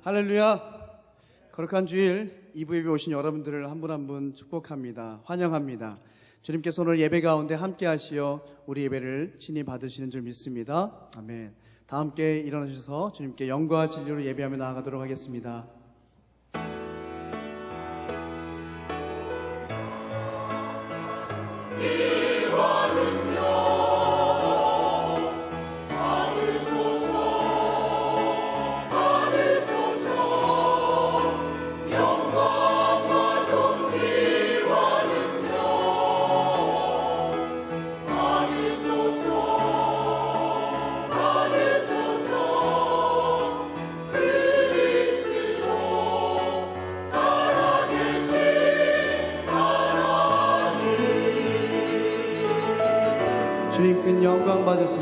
할렐루야. 거룩한 주일 2부 예배 오신 여러분들을 한 분 한 분 축복합니다. 환영합니다. 주님께서 오늘 예배 가운데 함께 하시어 우리 예배를 친히 받으시는 줄 믿습니다. 아멘. 다 함께 일어나셔서 주님께 영과 진리로 예배하며 나아가도록 하겠습니다. 주님께 영광 받으소서.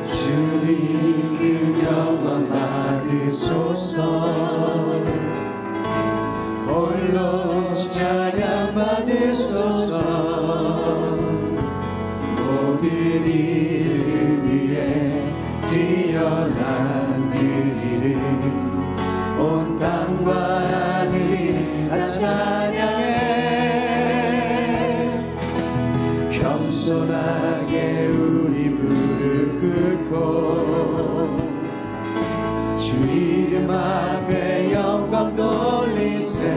주님께 영광 받으소서. 홀로 찬양 받으소서. 모든 이를 위해 뛰어난 그 이름 온 땅과 하늘이 다 찬양해. 겸손하게 우리 무릎 꿇고 주 이름 앞에 영광 돌리세.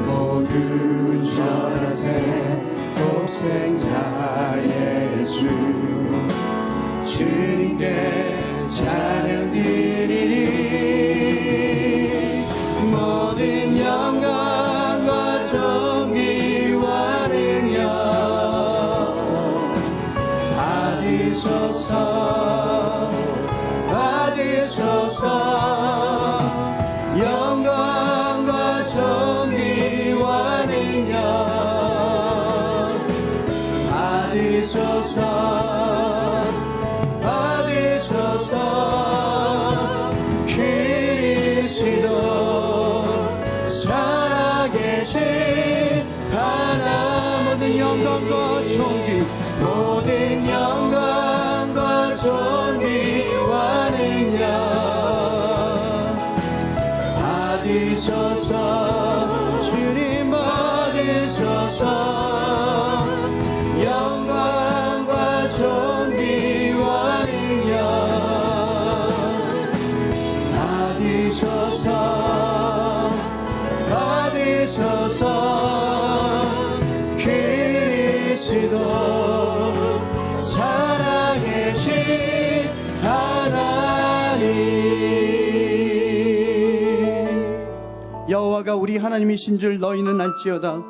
모두 전하세 독생자 예수 주님께 찬양 드리리. 모든 영광과 존귀와 능력 받으소서. 받으소서. 영광과 존귀와 능력 받으소서. 받으소서. 그리스도 살아계신 하나. 모든 영광과 존귀 모든 영광과 존귀와 능력 받으소서. 주님 받으소서. 영광과 존귀와 능력 받으소서. 받으소서. 그리스도 살아계신 하나님. 여호와가 우리 하나님이신 줄 너희는 알지어다.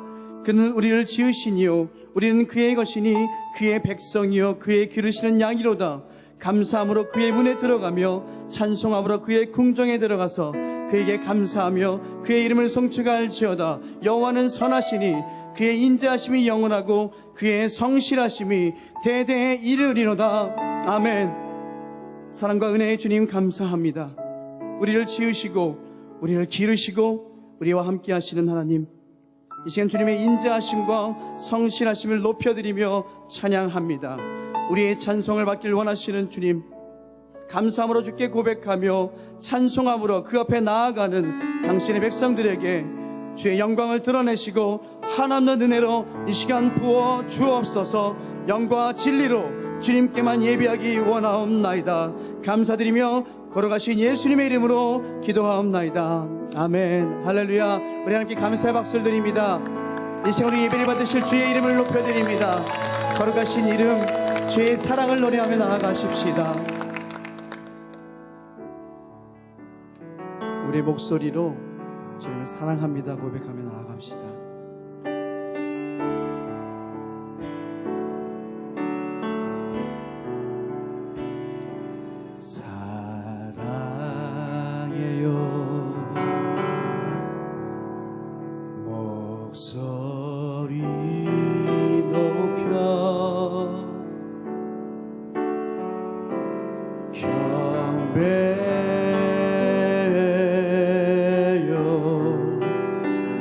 그는 우리를 지으시니요 우리는 그의 것이니 그의 백성이요 그의 기르시는 양이로다. 감사함으로 그의 문에 들어가며 찬송함으로 그의 궁정에 들어가서 그에게 감사하며 그의 이름을 송축할지어다. 여호와는 선하시니 그의 인자하심이 영원하고 그의 성실하심이 대대에 이르리로다. 아멘. 사랑과 은혜의 주님 감사합니다. 우리를 지으시고 우리를 기르시고 우리와 함께 하시는 하나님, 이 시간 주님의 인자하심과 성실하심을 높여드리며 찬양합니다. 우리의 찬송을 받길 원하시는 주님, 감사함으로 주께 고백하며 찬송함으로 그 앞에 나아가는 당신의 백성들에게 주의 영광을 드러내시고 한없는 은혜로 이 시간 부어 주옵소서. 영과 진리로 주님께만 예배하기 원하옵나이다. 감사드리며 걸어가신 예수님의 이름으로 기도하옵나이다. 아멘. 할렐루야. 우리 하나님께 감사의 박수를 드립니다. 이 시간 우리 예배를 받으실 주의 이름을 높여드립니다. 걸어가신 이름, 주의 사랑을 노래하며 나아가십시다. 우리의 목소리로 주님을 사랑합니다 고백하며 나아갑시다. 사랑해요 목소리 높여 경배해요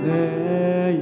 내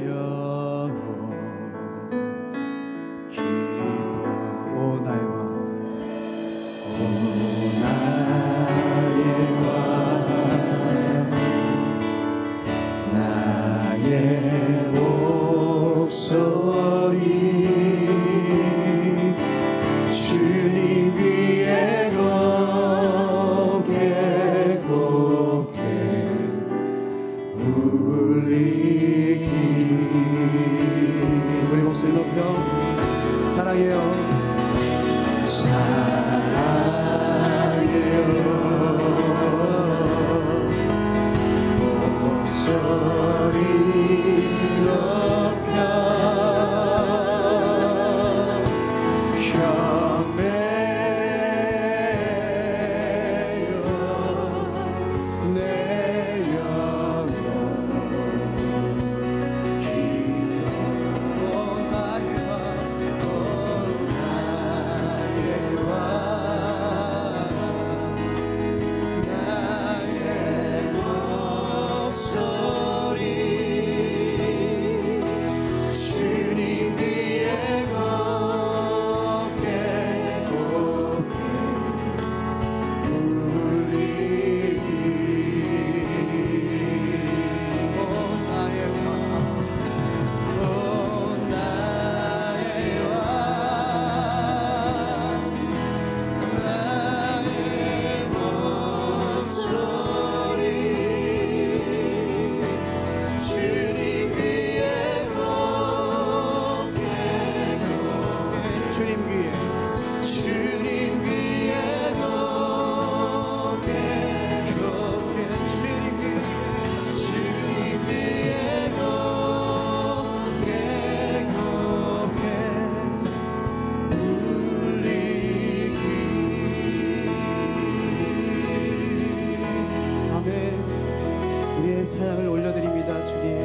찬양을 올려드립니다. 주님.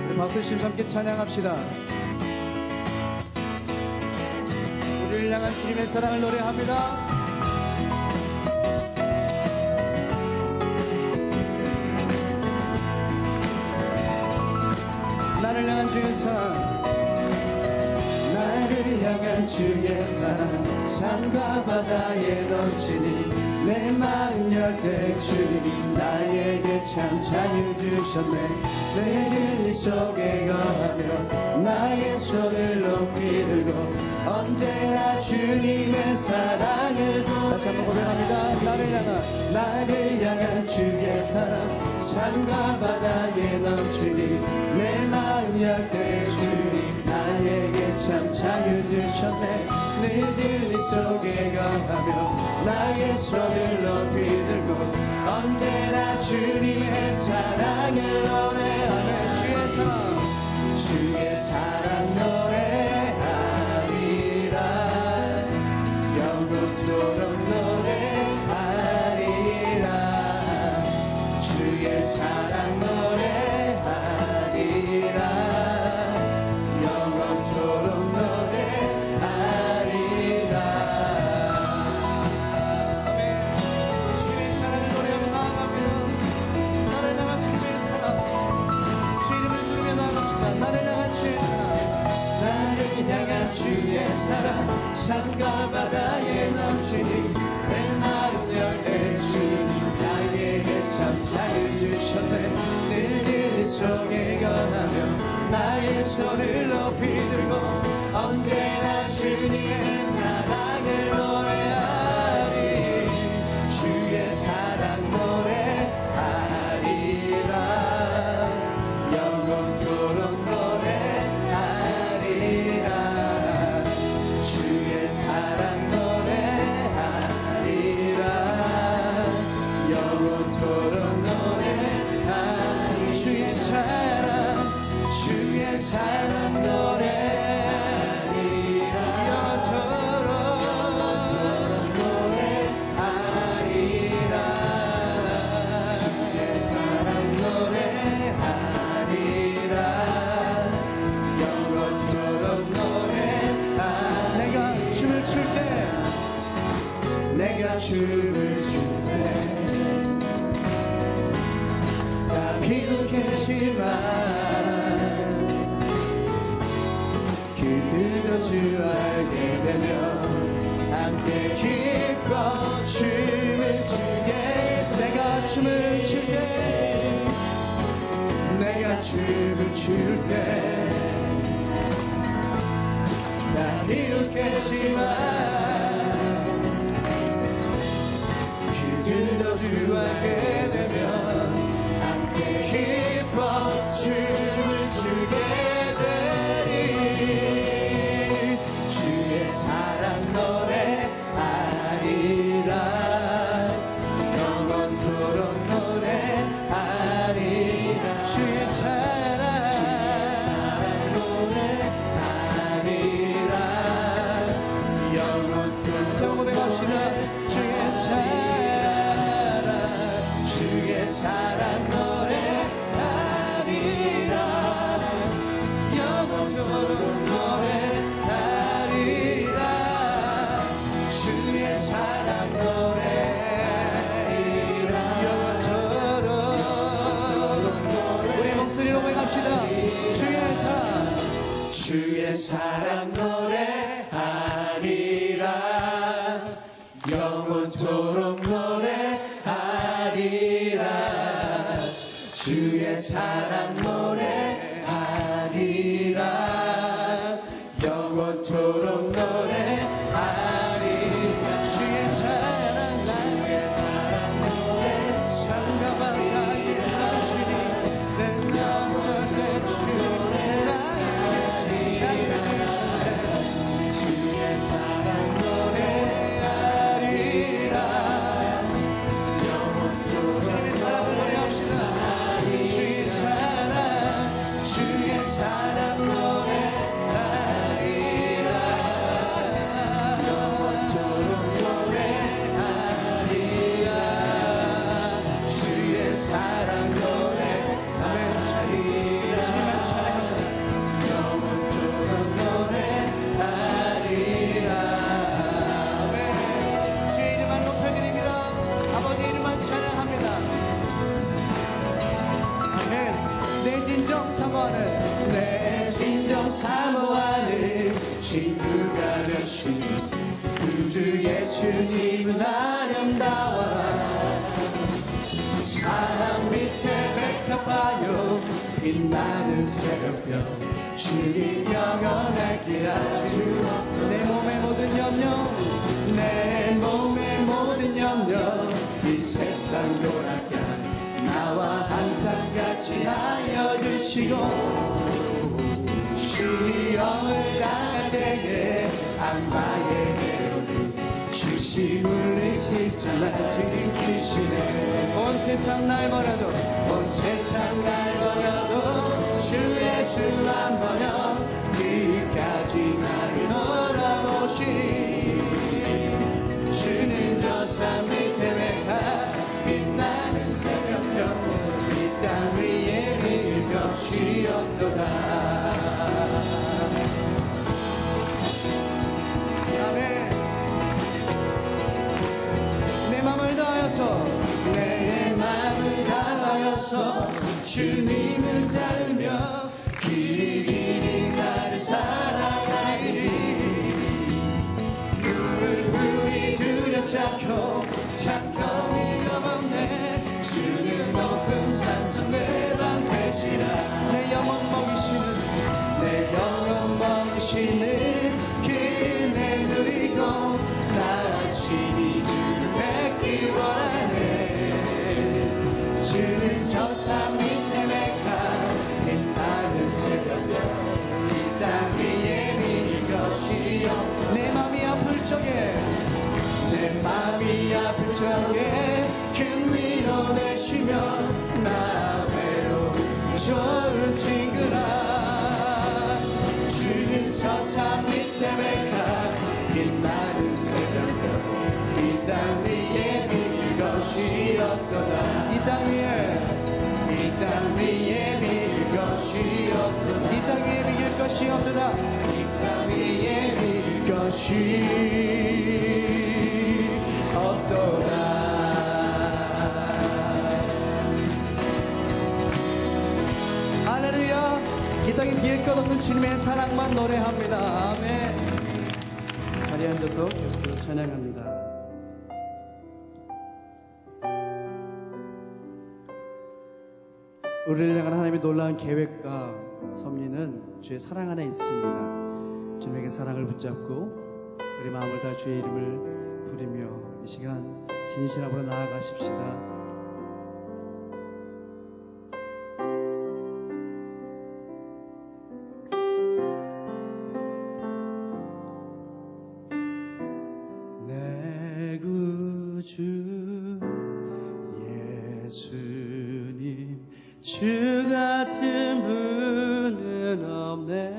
우리 박수심 함께 찬양합시다. 우리를 향한 주님의 사랑을 노래합니다. 나를 향한 주의 사랑, 나를 향한 주의 사랑, 산과 바다에 넘치니 내 마음 열 때 주님이 나에게 참 자유 주셨네. 내 진리 속에 거하며 나의 손을 높이 들고 언제나 주님의 사랑을 다시 한번 고백합니다. 나를 향한 주의 사랑, 산과 바다에 넘치니 내 마음 열 때 주님 나에게 참 자유 주셨네. 내 진리 속에 거하며 나의 손을 높이 들고 언제나 주님의 사랑을 노래하네. 주의 사랑 노래하리라, 영원토록 노래하리라. 주의 사랑 노래하리라, 영원토록 노래하리라. 주의 사랑을 노래하며 나아갑니다. 나를 향한 주의 사랑, 주 이름을 부르며 나아갑시다. 나를 향한 주의 사랑, 나를 향한 주의 사랑, 산과 바다에 넘치니 내 마음 열때 주님 나에게 참 자유 주셨네. 늘 진리 속에 거하며 나의 손을 높이 들고 언제나 주님의 사랑을 노래하리. 주의 사랑 노래하리라, 영원토록 노래하리라. 주의 사랑 노래하리라, 영원토록 노래하리라. 주의 사랑 노래하리라, 영원토록 노래하리라. 주의 사랑 노래하리라, 영원토록 노래하리라. 내가 춤을 출 때, 내가 춤을 출 때 다 비웃겠지만 그들도 주 알게 되면 함께 기뻐 춤을 추게. 내가 춤을 추게, 내가 춤을 출 때 다 비웃겠지만 그들도 주 알게 되면 함께 기뻐 춤을 추게 되리. 주의 사랑 노래하리라, 영원토록 노래하리라. 주의 사랑 노래하리라, 영원토록 고백합시다. 주의 사랑 노래하리라, 영원토록 노래하리라. 주의 사랑 노래하리라, 영원토록 우리 목소리로 고백합시다. 주의 사랑 노래하리라, 영원토록 노래하리라. 주의 사랑 노래하리라, 영원토록 노래하리라. 주의 사랑 노래, 산과 바다에 넘치니 내 마음을 내 주님의 나에게 찾아주시네. 주의 사랑 노래하리라, 주님의 사랑을 노래합시다. 주의 사랑 노래 내 진정 사모하는 내 진정 사모하는 친구가 되신 구주 예수님은 아름다워라. 사랑 밑에 백합하여 빛나는 새벽별 주님 영원하기라. 주 내 몸의 모든 염려 내 몸의 모든 염려 이 세상 돌아가 나와 항상 같이 하여 주시고 시험을 당할 때에 악마의 해로는 주심을 지살라 지키시네. 온 세상 날 버려도 온 세상 날 버려도 주 예수만 버려 끝까지 나를 돌아보시니. 주는 저 산 밑에 백합 빛나는 새벽별 이 땅 위에 일 것이 없도다. 아멘. 내 맘을 다하여서 내 마음을 다하여서 주님을 따르며 길이 길이 나를 사랑하리니. 물이 두렵지 않고 참고 위험 없네. 주는 높은 산성 내 방패시라. 내 영혼 먹이시는 내 영혼 먹이시는 그네 누리고 나 친히 주를 뵙기 원하네. 주는 저 산 밑에 백합 빛나는 새벽별 이 땅 위에 비릴 것이 없고. 내 맘이 아플 적에 내 맘이 아플 적에 큰 위로 내쉬며 나 외로운 좋은 친구라. 주는 저 산 밑에 백합 빛나는 새벽별 이 땅 위에 비릴 것이 없도다. 이 땅 위에 이 땅 위에 비릴 것이 없도다. 이 땅 위에 비길 것이 없도다. 이 땅 위에 비릴 것이 없도다. 할렐루야. 이 땅에 비일 것 없는 주님의 사랑만 노래합니다. 아멘. 자리에 앉아서 계속해서 찬양합니다. 우리를 향한 하나님의 놀라운 계획과 섭리는 주의 사랑 안에 있습니다. 주님에게 사랑을 붙잡고 우리 마음을 다 주의 이름을 부리며 이 시간 진실 앞으로 나아가십시다. 내 구주 예수님 주 같은 분은 없네.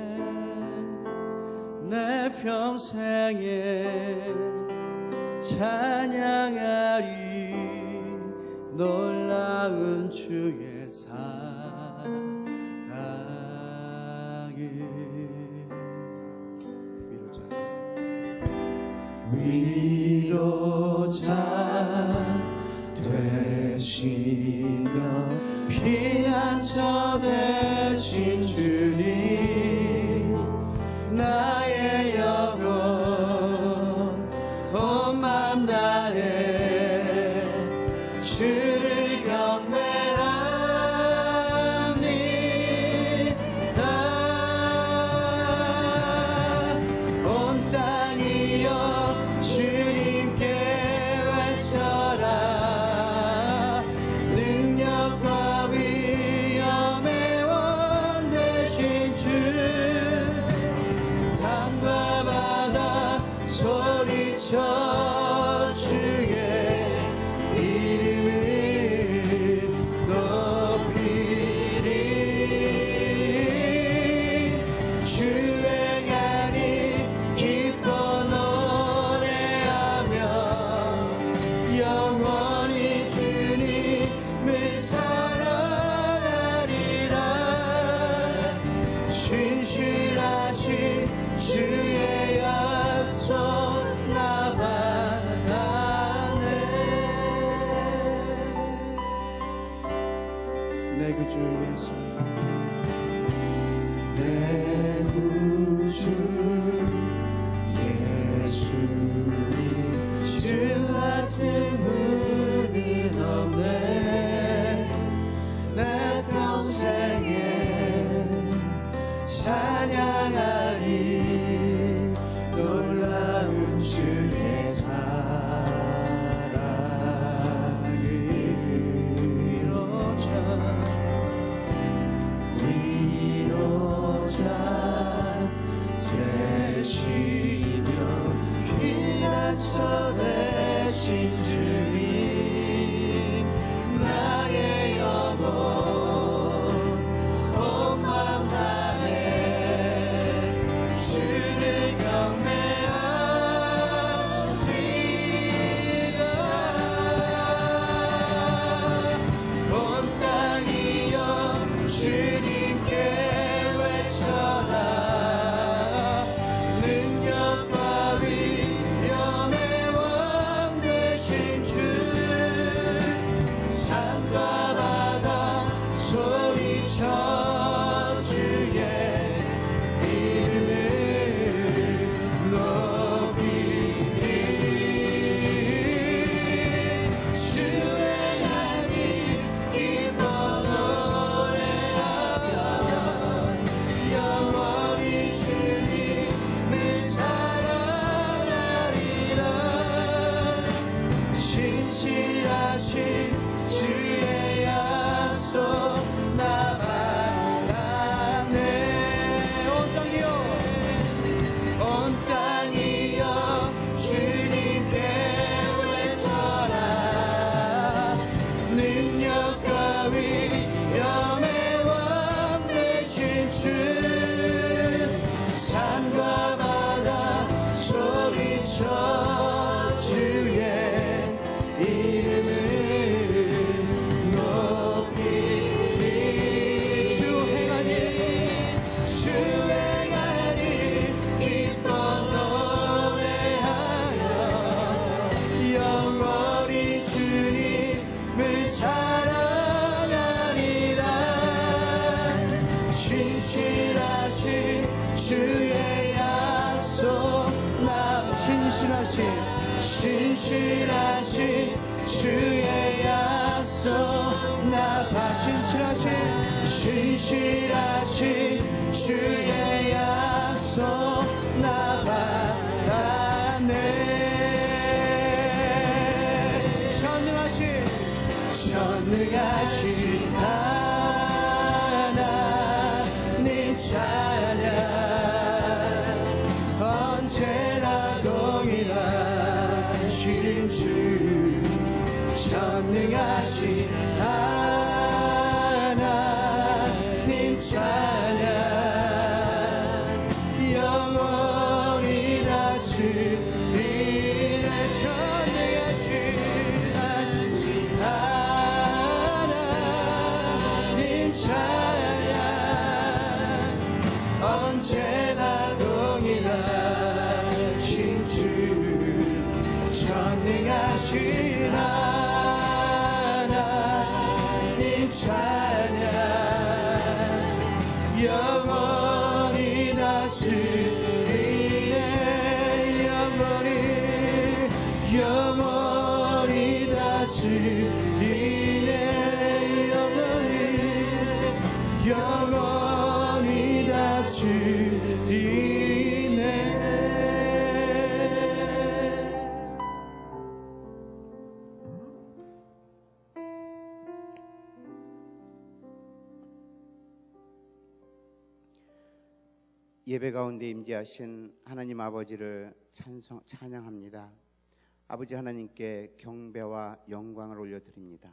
내 평생에 찬양하리 놀라운 주의 사랑을. 위로자 되시며 피난처 되신 주님 나의 영혼 온 맘 다해 주를 경배합니다. 온 땅이여 주님께 외쳐라. 능력과 위엄의 원 되신 그 주 예수 내 구주 예수님 주 같은 분은 없네 내 평생에 찬양하리 놀라운 주의 사랑을 위로자 되시며 피난처 되신 주님 나의 영혼 온 맘 다해 주를 경배하리라 온 땅이여 주님께 외쳐라 능력과 위엄의 왕 되신 주 산과 바다 소리쳐 주의 이름을 높이리 주의 날이 기뻐 노래하며 영원히 주님을 사랑하리라 신실하신 주의 약속 나 받았네 온 땅이여 주님께 외쳐라 능력과 위엄의 왕 되신 주 산과 바다 소리쳐 주의 이름을 높이리 주 행하니 기뻐 노래하여 영원히 주님을 사랑하리라 신실하신 주의 약속 나 신실하신 주의 약속 나 신실하신 주의 약속 나 받았네 전능하신 하나님 찬양 언제나 동일하신 주 전능하신 하나님 찬양 영원히 다스리네 전능하신 하나님 찬양 언제나 동일하신 주 전능하신 하나님 찬양 영원히 다스리네 영원히 다스리네 영원히 다스리네 예배 가운데 임재하신 하나님 아버지를 찬양합니다. 아버지 하나님께 경배와 영광을 올려드립니다.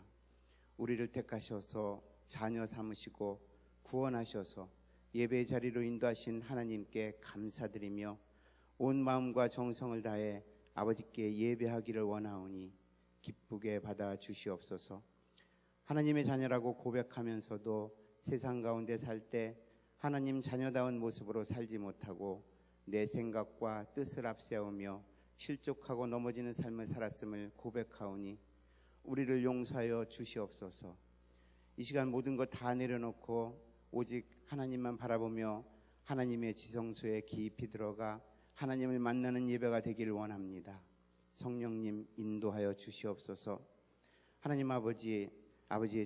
우리를 택하셔서 자녀 삼으시고 구원하셔서 예배 자리로 인도하신 하나님께 감사드리며 온 마음과 정성을 다해 아버지께 예배하기를 원하오니 기쁘게 받아 주시옵소서. 하나님의 자녀라고 고백하면서도 세상 가운데 살 때 하나님 자녀다운 모습으로 살지 못하고 내 생각과 뜻을 앞세우며 실족하고 넘어지는 삶을 살았음을 고백하오니 우리를 용서하여 주시옵소서. 이 시간 모든 것 다 내려놓고 오직 하나님만 바라보며 하나님의 지성소에 깊이 들어가 하나님을 만나는 예배가 되기를 원합니다. 성령님 인도하여 주시옵소서. 하나님 아버지의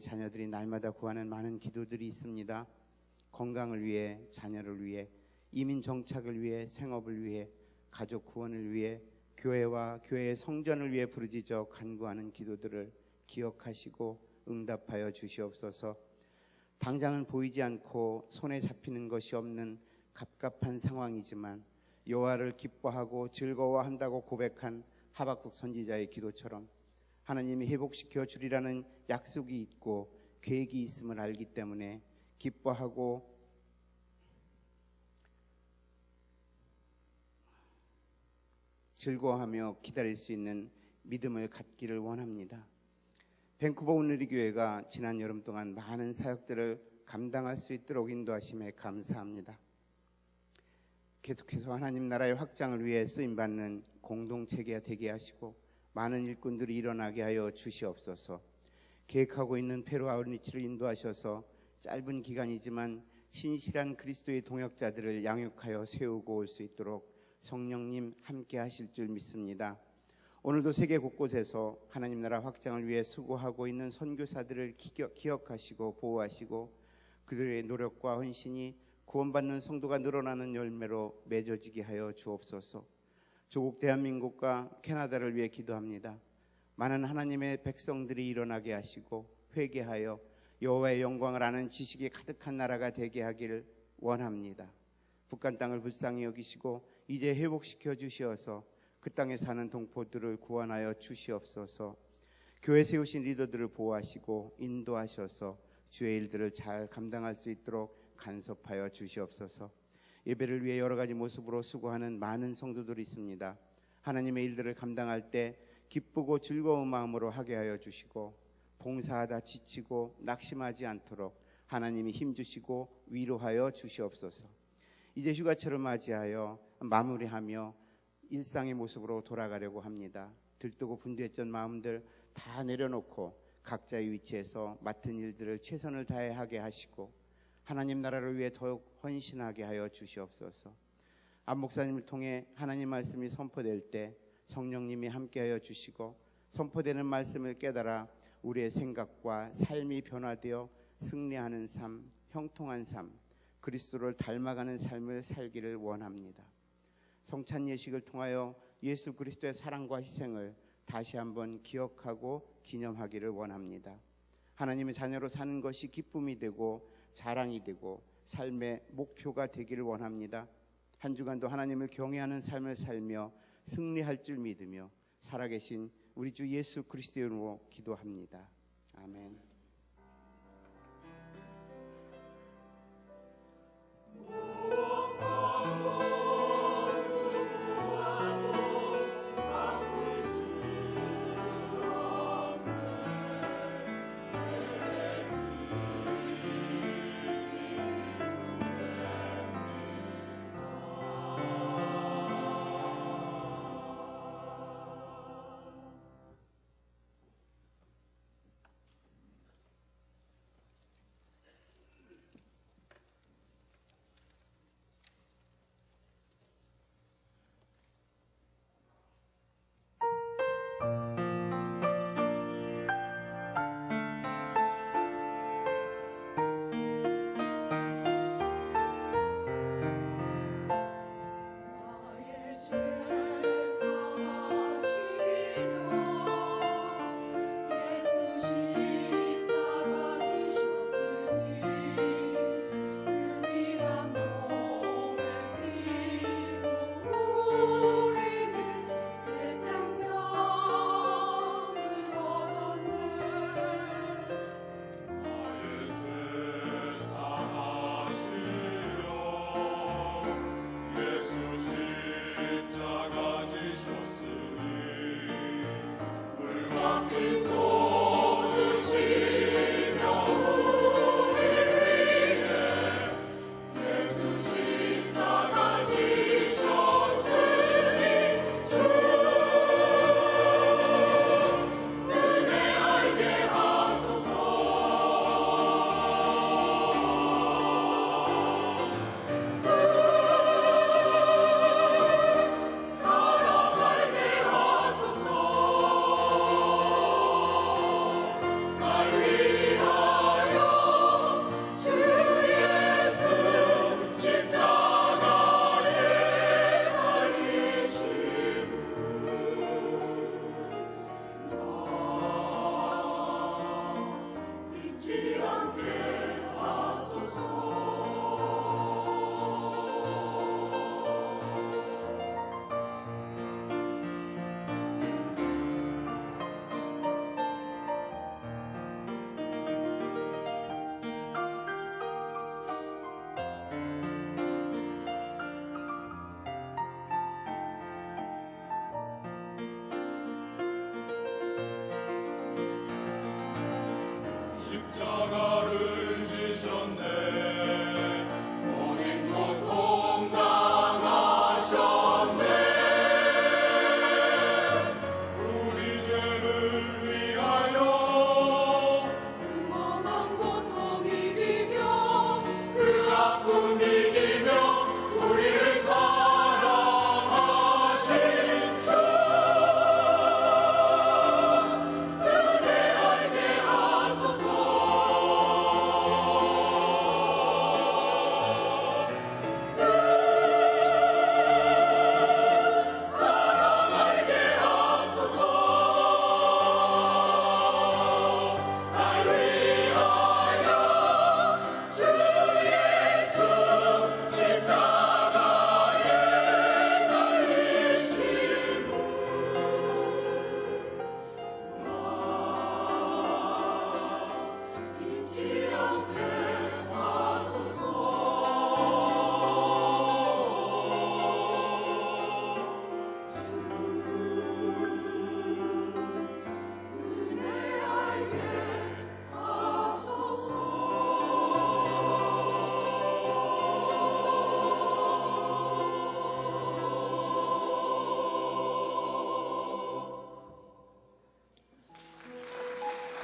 자녀들이 날마다 구하는 많은 기도들이 있습니다. 건강을 위해, 자녀를 위해, 이민 정착을 위해, 생업을 위해, 가족 구원을 위해, 교회와 교회의 성전을 위해 부르짖어 간구하는 기도들을 기억하시고 응답하여 주시옵소서. 당장은 보이지 않고 손에 잡히는 것이 없는 갑갑한 상황이지만 여호와를 기뻐하고 즐거워한다고 고백한 하박국 선지자의 기도처럼 하나님이 회복시켜 주리라는 약속이 있고 계획이 있음을 알기 때문에 기뻐하고 즐거워하며 기다릴 수 있는 믿음을 갖기를 원합니다. 밴쿠버 온누리 교회가 지난 여름 동안 많은 사역들을 감당할 수 있도록 인도하심에 감사합니다. 계속해서 하나님 나라의 확장을 위해 쓰임받는 공동체가 되게 하시고 많은 일꾼들이 일어나게 하여 주시옵소서. 계획하고 있는 페루 아웃리치를 인도하셔서 짧은 기간이지만 신실한 그리스도의 동역자들을 양육하여 세우고 올 수 있도록 성령님 함께 하실 줄 믿습니다. 오늘도 세계 곳곳에서 하나님 나라 확장을 위해 수고하고 있는 선교사들을 기억하시고 보호하시고 그들의 노력과 헌신이 구원받는 성도가 늘어나는 열매로 맺어지게 하여 주옵소서. 조국 대한민국과 캐나다를 위해 기도합니다. 많은 하나님의 백성들이 일어나게 하시고 회개하여 여호와의 영광을 아는 지식이 가득한 나라가 되게 하기를 원합니다. 북한 땅을 불쌍히 여기시고 이제 회복시켜 주시어서 그 땅에 사는 동포들을 구원하여 주시옵소서. 교회 세우신 리더들을 보호하시고 인도하셔서 주의 일들을 잘 감당할 수 있도록 간섭하여 주시옵소서. 예배를 위해 여러 가지 모습으로 수고하는 많은 성도들이 있습니다. 하나님의 일들을 감당할 때 기쁘고 즐거운 마음으로 하게 하여 주시고 봉사하다 지치고 낙심하지 않도록 하나님이 힘주시고 위로하여 주시옵소서. 이제 휴가철을 맞이하여 마무리하며 일상의 모습으로 돌아가려고 합니다. 들뜨고 분주했던 마음들 다 내려놓고 각자의 위치에서 맡은 일들을 최선을 다해 하게 하시고 하나님 나라를 위해 더욱 헌신하게 하여 주시옵소서. 안 목사님을 통해 하나님 말씀이 선포될 때 성령님이 함께하여 주시고 선포되는 말씀을 깨달아 우리의 생각과 삶이 변화되어 승리하는 삶, 형통한 삶, 그리스도를 닮아가는 삶을 살기를 원합니다. 성찬 예식을 통하여 예수 그리스도의 사랑과 희생을 다시 한번 기억하고 기념하기를 원합니다. 하나님의 자녀로 사는 것이 기쁨이 되고 자랑이 되고 삶의 목표가 되기를 원합니다. 한 주간도 하나님을 경외하는 삶을 살며 승리할 줄 믿으며 살아계신 우리 주 예수 그리스도의 이름으로 기도합니다. 아멘.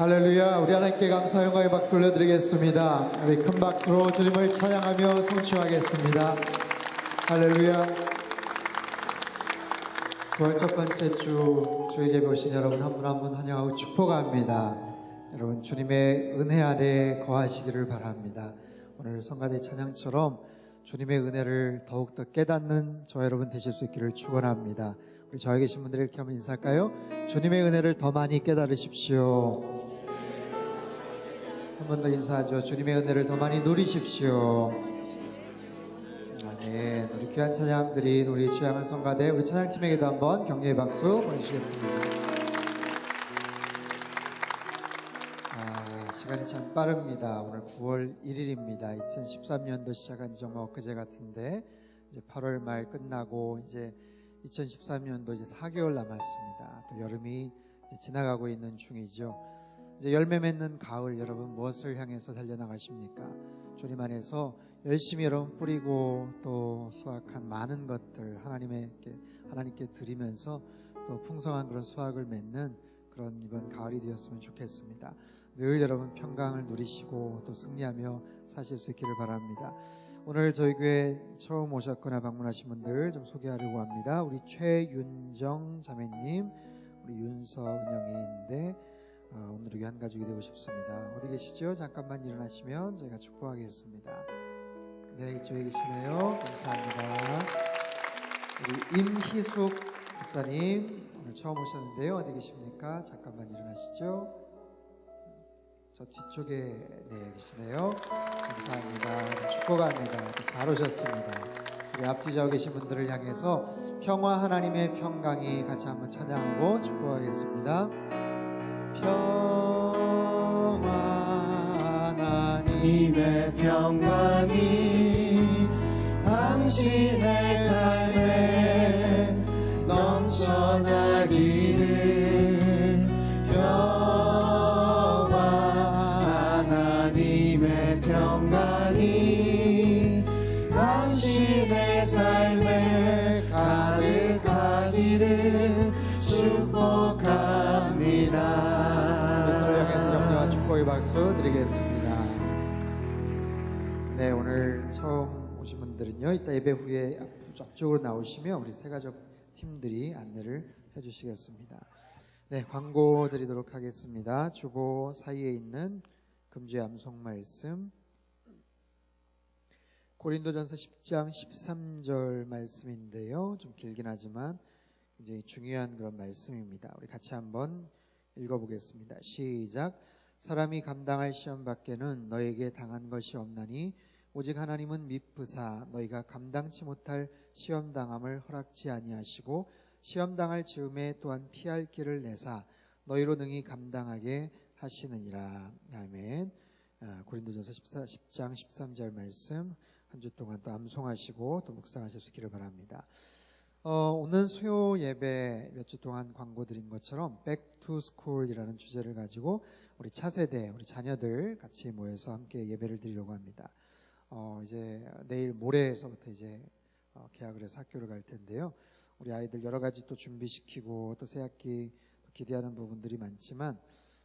할렐루야. 우리 하나님께 감사 영광의 박수 올려드리겠습니다. 우리 큰 박수로 주님을 찬양하며 송축하겠습니다. 할렐루야. 9월 첫 번째 주 주일 예배 오신 여러분 한 분 한 분 환영하고 축복합니다. 여러분 주님의 은혜 아래 거하시기를 바랍니다. 오늘 성가대 찬양처럼 주님의 은혜를 더욱더 깨닫는 저 여러분 되실 수 있기를 축원합니다. 우리 저에 계신 분들 이렇게 한번 인사할까요? 주님의 은혜를 더 많이 깨달으십시오. 한 번 더 인사하죠. 주님의 은혜를 더 많이 누리십시오. 아멘. 우리 귀한 찬양들이 우리 취향한 성가대 우리 찬양팀에게도 한번 격려의 박수 보내주시겠습니다. 시간이 참 빠릅니다. 오늘 9월 1일입니다. 2013년도 시작한 지 정말 엊그제 같은데 이제 8월 말 끝나고 이제 2013년도 이제 4개월 남았습니다. 또 여름이 이제 지나가고 있는 중이죠. 이제 열매 맺는 가을, 여러분 무엇을 향해서 달려나가십니까? 주님 안에서 열심히 여러분 뿌리고 또 수확한 많은 것들 하나님께 드리면서 또 풍성한 그런 수확을 맺는 그런 이번 가을이 되었으면 좋겠습니다. 늘 여러분 평강을 누리시고 또 승리하며 사실 수 있기를 바랍니다. 오늘 저희 교회 처음 오셨거나 방문하신 분들 좀 소개하려고 합니다. 우리 최윤정 자매님, 우리 윤석은영이인데 오늘 여기 한 가족이 되고 싶습니다. 어디 계시죠? 잠깐만 일어나시면 저희가 축복하겠습니다. 네, 이쪽에 계시네요. 감사합니다. 우리 임희숙 집사님 오늘 처음 오셨는데요. 어디 계십니까? 잠깐만 일어나시죠. 저 뒤쪽에 계시네요. 감사합니다. 축복합니다. 잘 오셨습니다. 우리 앞뒤 저 계신 분들을 향해서 평화 하나님의 평강이 같이 한번 찬양하고 축복하겠습니다. 평화 하나님의 평강이 당신의 삶에 넘쳐나기를 하나님의 평강이 당신의 삶에 가득하기를 축복합니다. 서로 향해서 격려와 축복의 박수 드리겠습니다. 네, 오늘 처음 오신 분들은요, 이따 예배 후에 앞쪽으로 나오시면 우리 세가족 팀들이 안내를 해주시겠습니다. 네, 광고 드리도록 하겠습니다. 주보 사이에 있는 금주의 암송 말씀 고린도전서 10장 13절 말씀인데요. 좀 길긴 하지만 굉장히 중요한 그런 말씀입니다. 우리 같이 한번 읽어보겠습니다. 시작. 사람이 감당할 시험 밖에는 너에게 당한 것이 없나니 오직 하나님은 미쁘사 너희가 감당치 못할 시험 당함을 허락지 아니하시고 시험 당할 즈음에 또한 피할 길을 내사 너희로 능히 감당하게 하시느니라. 아멘. 고린도전서 10장 13절 말씀 한 주 동안 또 암송하시고 또 묵상하실 수 있기를 바랍니다. 오늘 수요 예배 몇 주 동안 광고 드린 것처럼 Back to School이라는 주제를 가지고 우리 차세대, 우리 자녀들 같이 모여서 함께 예배를 드리려고 합니다. 이제 내일 모레서부터 이제 개학을 해서 학교를 갈 텐데요. 우리 아이들 여러 가지 또 준비시키고 또 새학기 기대하는 부분들이 많지만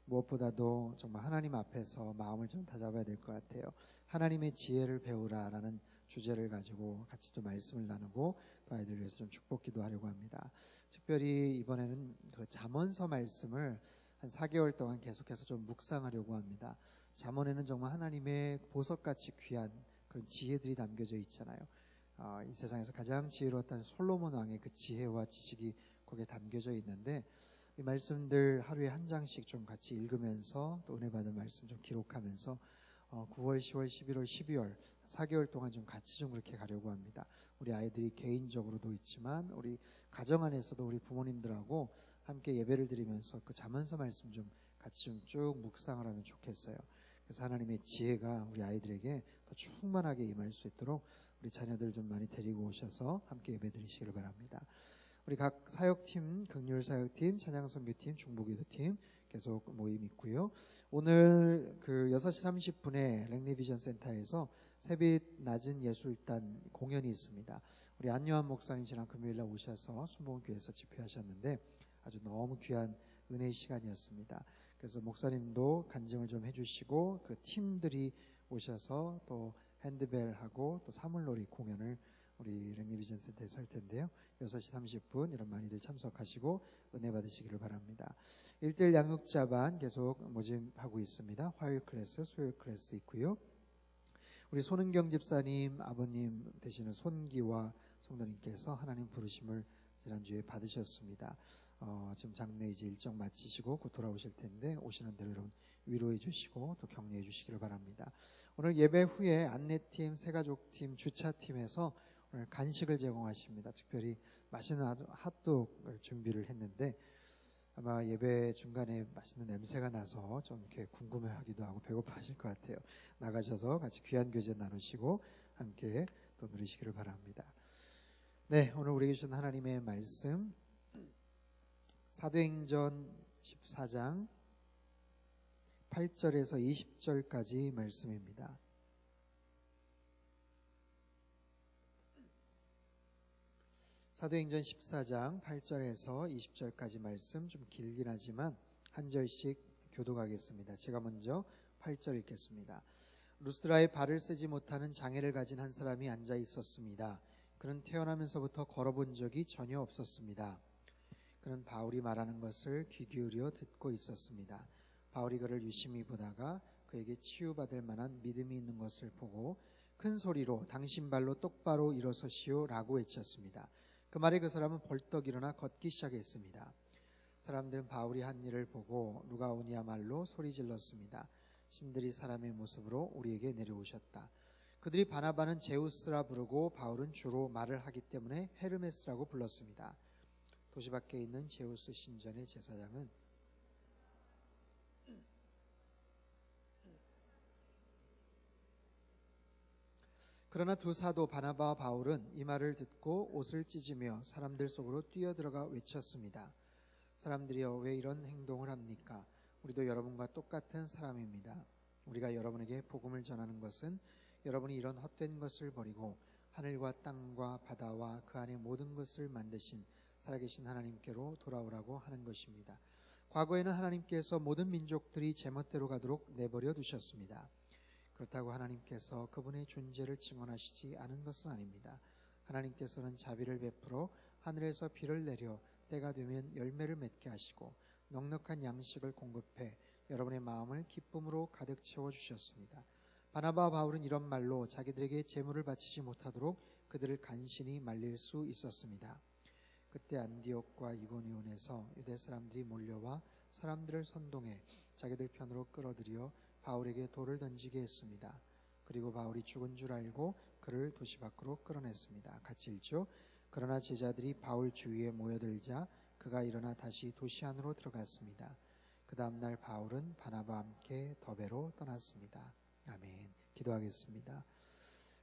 무엇보다도 정말 하나님 앞에서 마음을 좀 다잡아야 될 것 같아요. 하나님의 지혜를 배우라라는 주제를 가지고 같이 좀 말씀을 나누고 또 아이들 위해서 좀 축복 기도하려고 합니다. 특별히 이번에는 그 잠언서 말씀을 한 4개월 동안 계속해서 좀 묵상하려고 합니다. 잠언에는 정말 하나님의 보석같이 귀한 그런 지혜들이 담겨져 있잖아요. 이 세상에서 가장 지혜로웠던 솔로몬 왕의 그 지혜와 지식이 거기에 담겨져 있는데 이 말씀들 하루에 한 장씩 좀 같이 읽으면서 또 은혜 받은 말씀 좀 기록하면서 9월, 10월, 11월, 12월 4개월 동안 좀 같이 좀 그렇게 가려고 합니다. 우리 아이들이 개인적으로도 있지만 우리 가정 안에서도 우리 부모님들하고 함께 예배를 드리면서 그 잠언서 말씀 좀 같이 좀 쭉 묵상을 하면 좋겠어요. 그래서 하나님의 지혜가 우리 아이들에게 더 충만하게 임할 수 있도록 우리 자녀들 좀 많이 데리고 오셔서 함께 예배 드리시기를 바랍니다. 우리 각 사역팀, 긍휼사역팀, 찬양선교팀, 중보기도팀 계속 모임 있고요. 오늘 그 6시 30분에 랭리비전 센터에서 새빛 낮은 예술단 공연이 있습니다. 우리 안요한 목사님 지난 금요일날 오셔서 순복음교회에서 집회하셨는데 아주 너무 귀한 은혜의 시간이었습니다. 그래서 목사님도 간증을 좀 해주시고 그 팀들이 오셔서 또 핸드벨하고 또 사물놀이 공연을 우리 랭리비전 센터에서 할 텐데요. 6시 30분 이런 많이들 참석하시고 은혜 받으시기를 바랍니다. 1대1 양육자반 계속 모집하고 있습니다. 화요일 클래스, 수요일 클래스 있고요. 우리 손은경 집사님 아버님 되시는 손기와 성도님께서 하나님 부르심을 지난주에 받으셨습니다. 지금 장례 이제 일정 마치시고 곧 돌아오실 텐데 오시는 대로 여러분 위로해 주시고 또 격려해 주시기를 바랍니다. 오늘 예배 후에 안내팀, 새가족팀, 주차팀에서 오늘 간식을 제공하십니다. 특별히 맛있는 핫도그를 준비를 했는데 아마 예배 중간에 맛있는 냄새가 나서 좀 이렇게 궁금해하기도 하고 배고파하실 것 같아요. 나가셔서 같이 귀한 교제 나누시고 함께 또 누리시기를 바랍니다. 네, 오늘 우리에게 주신 하나님의 말씀 사도행전 14장 8절에서 20절까지 말씀입니다. 사도행전 14장 8절에서 20절까지 말씀 좀 길긴 하지만 한 절씩 교독하겠습니다. 제가 먼저 8절 읽겠습니다. 루스드라에 발을 쓰지 못하는 장애를 가진 한 사람이 앉아 있었습니다. 그는 태어나면서부터 걸어본 적이 전혀 없었습니다. 그는 바울이 말하는 것을 귀 기울여 듣고 있었습니다. 바울이 그를 유심히 보다가 그에게 치유받을 만한 믿음이 있는 것을 보고 큰 소리로 당신 발로 똑바로 일어서시오 라고 외쳤습니다. 그 말에 그 사람은 벌떡 일어나 걷기 시작했습니다. 사람들은 바울이 한 일을 보고 누가 오냐말로 소리 질렀습니다. 신들이 사람의 모습으로 우리에게 내려오셨다. 그들이 바나바는 제우스라 부르고 바울은 주로 말을 하기 때문에 헤르메스라고 불렀습니다. 도시 밖에 있는 제우스 신전의 제사장은 그러나 두 사도 바나바와 바울은 이 말을 듣고 옷을 찢으며 사람들 속으로 뛰어들어가 외쳤습니다. 사람들이여 왜 이런 행동을 합니까? 우리도 여러분과 똑같은 사람입니다. 우리가 여러분에게 복음을 전하는 것은 여러분이 이런 헛된 것을 버리고 하늘과 땅과 바다와 그 안에 모든 것을 만드신 살아계신 하나님께로 돌아오라고 하는 것입니다. 과거에는 하나님께서 모든 민족들이 제멋대로 가도록 내버려 두셨습니다. 그렇다고 하나님께서 그분의 존재를 증언하시지 않은 것은 아닙니다. 하나님께서는 자비를 베풀어 하늘에서 비를 내려 때가 되면 열매를 맺게 하시고 넉넉한 양식을 공급해 여러분의 마음을 기쁨으로 가득 채워주셨습니다. 바나바와 바울은 이런 말로 자기들에게 제물을 바치지 못하도록 그들을 간신히 말릴 수 있었습니다. 그때 안디옥과 이고니온에서 유대 사람들이 몰려와 사람들을 선동해 자기들 편으로 끌어들여 바울에게 돌을 던지게 했습니다. 그리고 바울이 죽은 줄 알고 그를 도시 밖으로 끌어냈습니다. 같이 읽죠. 그러나 제자들이 바울 주위에 모여들자 그가 일어나 다시 도시 안으로 들어갔습니다. 그 다음 날 바울은 바나바와 함께 더베로 떠났습니다. 아멘. 기도하겠습니다.